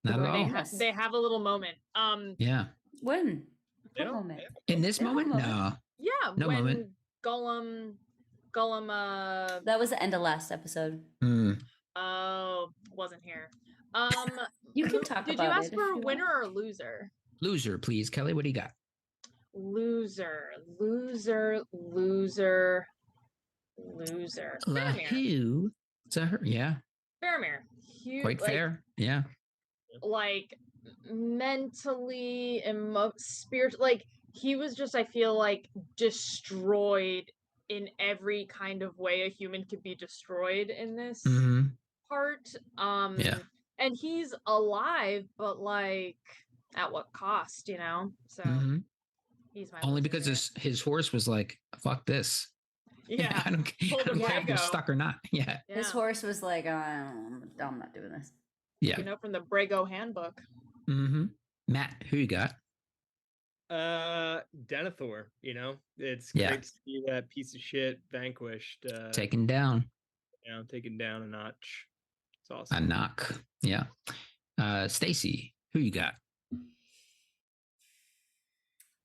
S1: Not at
S3: They
S1: all.
S3: have-
S4: They have a little moment.
S1: Yeah.
S3: When?
S2: They
S3: What
S2: don't-
S3: moment?
S1: In this
S3: They don't
S1: moment,
S3: have a
S1: no.
S4: Yeah,
S1: No
S4: when
S1: moment.
S4: Gollum
S3: That was the end of last episode.
S4: wasn't here.
S3: You can talk
S4: Did
S3: about
S4: you ask
S3: it if
S4: for a
S3: you
S4: winner or loser?
S1: Loser, please, Kelly. What do you got?
S4: Loser. Faramir.
S1: Who? Is that her? Yeah.
S4: Faramir.
S1: Quite fair. Yeah.
S4: Like mentally, spirit. Like he was just, I feel like, destroyed in every kind of way a human could be destroyed in this part.
S1: Yeah.
S4: And he's alive, but like at what cost, you know? So he's my
S1: Only
S4: loser
S1: because
S4: here.
S1: his horse was like, fuck this.
S4: Yeah.
S1: I don't
S4: Pulled a
S1: care if you're
S4: Brago.
S1: stuck or not. Yeah.
S3: His horse was like, I'm not doing this.
S1: Yeah.
S4: You know, from the Brago handbook.
S1: Matt, who you got?
S2: Denathor, you know, it's
S1: Yeah.
S2: great to see that piece of shit vanquished.
S1: Taken down.
S2: You know, taken down a notch. It's
S1: A
S2: awesome.
S1: knock. Yeah. Stacy, who you got?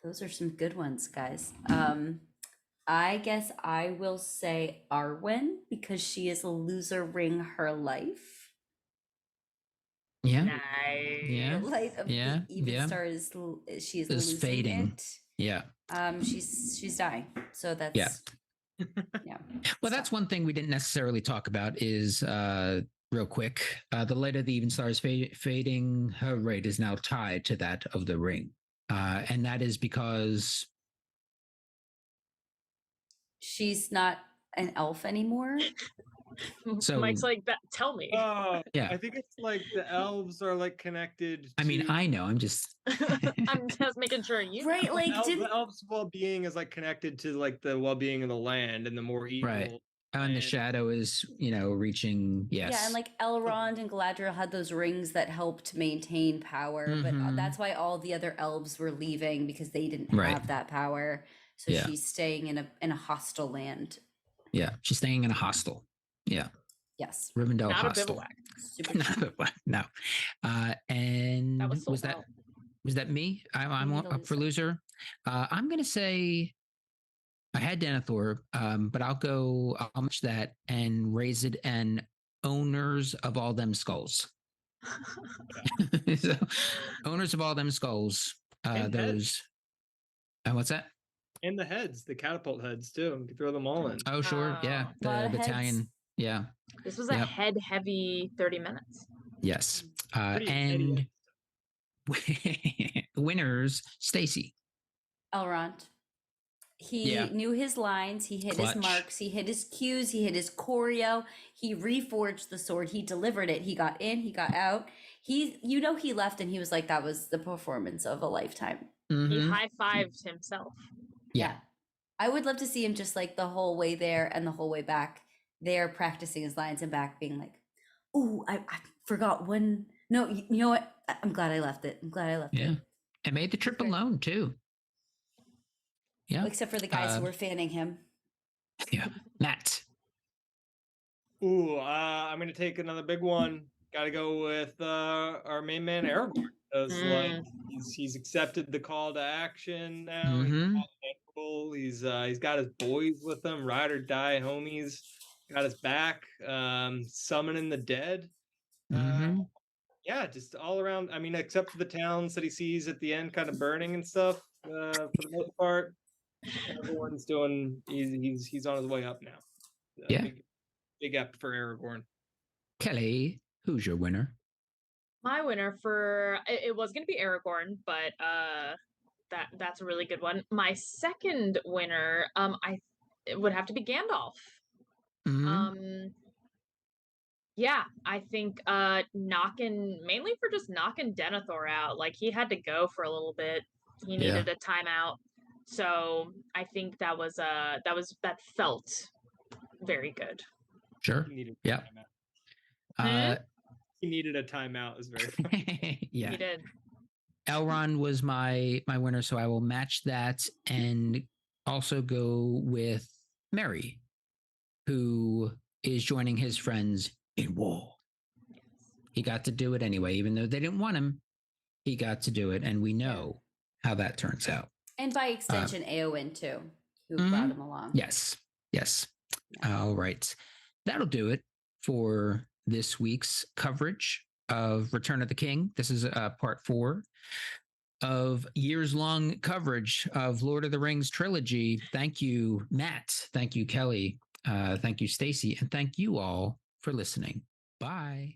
S3: Those are some good ones, guys. I guess I will say Arwen because she is losing her life.
S1: Yeah.
S4: Nice.
S1: Yeah.
S3: The light of
S1: Yeah,
S3: the even
S1: yeah.
S3: star is she is
S1: Is
S3: losing
S1: fading.
S3: it.
S1: Yeah.
S3: She's dying. So that's
S1: Yeah.
S3: yeah.
S1: Well, that's one thing we didn't necessarily talk about is real quick. The light of the even stars fading. Her rate is now tied to that of the ring. And that is because
S3: She's not an elf anymore.
S1: So-
S4: Mike's like, that. Tell me.
S1: Yeah.
S2: I think it's like the elves are like connected.
S1: I mean,
S2: to-
S1: I know. I'm just
S4: I'm just making sure you
S3: Right,
S4: know.
S3: like
S2: the elves' well-being is like connected to like the well-being of the land, and the more evil.
S1: Right. And the
S2: and-
S1: shadow is, reaching. Yes.
S3: Yeah, and like Elrond and Galadriel had those rings that helped maintain power, but
S1: Mhm.
S3: that's why all the other elves were leaving because they didn't
S1: Right.
S3: have that power. So
S1: Yeah.
S3: she's staying in a hostile land.
S1: Yeah. She's staying in a hostel. Yeah.
S3: Yes.
S1: Rivendell
S4: Not a
S1: hostel.
S4: bivouac.
S3: Super
S1: Not a bivouac, no. And
S4: That was sold
S1: that
S4: out.
S1: was that me? I'm
S3: You need a
S1: up for loser. I'm gonna say I had Denathor, but I'll match that and raise it and owners of all them skulls. So, owners of all them skulls.
S2: And
S1: Those. What's that?
S2: And the heads, the catapult heads too. You can throw them all in.
S1: Oh, sure. Yeah.
S3: A lot
S1: The
S3: of heads.
S1: battalion. Yeah.
S4: This was a
S1: Yep.
S4: heavy 30 minutes.
S1: Yes.
S2: Pretty
S1: And winners, Stacy.
S3: Elrond. He knew his lines, he hit his marks, he hit his cues, he hit his choreo, he reforged the sword, he delivered it, he got in, he got out. He left and he was like, that was the performance of a lifetime.
S4: He high-fived himself.
S3: Yeah. I would love to see him just like the whole way there and the whole way back there, practicing his lines and back being like, oh, I forgot one. No, you know what? I'm glad I left it.
S1: Yeah. And made the trip alone too. Yeah.
S3: Except for the guys who were fanning him.
S1: Yeah. Matt.
S2: Ooh, I'm going to take another big one. Got to go with our main man, Aragorn. Like, he's accepted the call to action now. He's got his boys with him, ride or die homies. Got his back, summoning the dead. Yeah, just all around. I mean, except for the towns that he sees at the end kind of burning and stuff, for the most part. Everyone's doing. He's on his way up now.
S1: Yeah,
S2: big up for Aragorn.
S1: Kelly, who's your winner?
S4: My winner it was going to be Aragorn, but that's a really good one. My second winner, it would have to be Gandalf. Yeah, I think mainly for just knocking Denathor out. Like, he had to go for a little bit. He needed a timeout. So I think that felt very good.
S1: Sure. Yeah.
S2: He needed a timeout. Is very funny.
S1: Yeah.
S4: He did.
S1: Elrond was my winner, so I will match that and also go with Merry, who is joining his friends in war. He got to do it anyway, even though they didn't want him. He got to do it, and we know how that turns out.
S3: And by extension, Eowyn too, who brought him along.
S1: Yes. All right, that'll do it for this week's coverage of Return of the King. This is part 4 of years-long coverage of Lord of the Rings trilogy. Thank you, Matt. Thank you, Kelly. Thank you, Stacy. And thank you all for listening. Bye.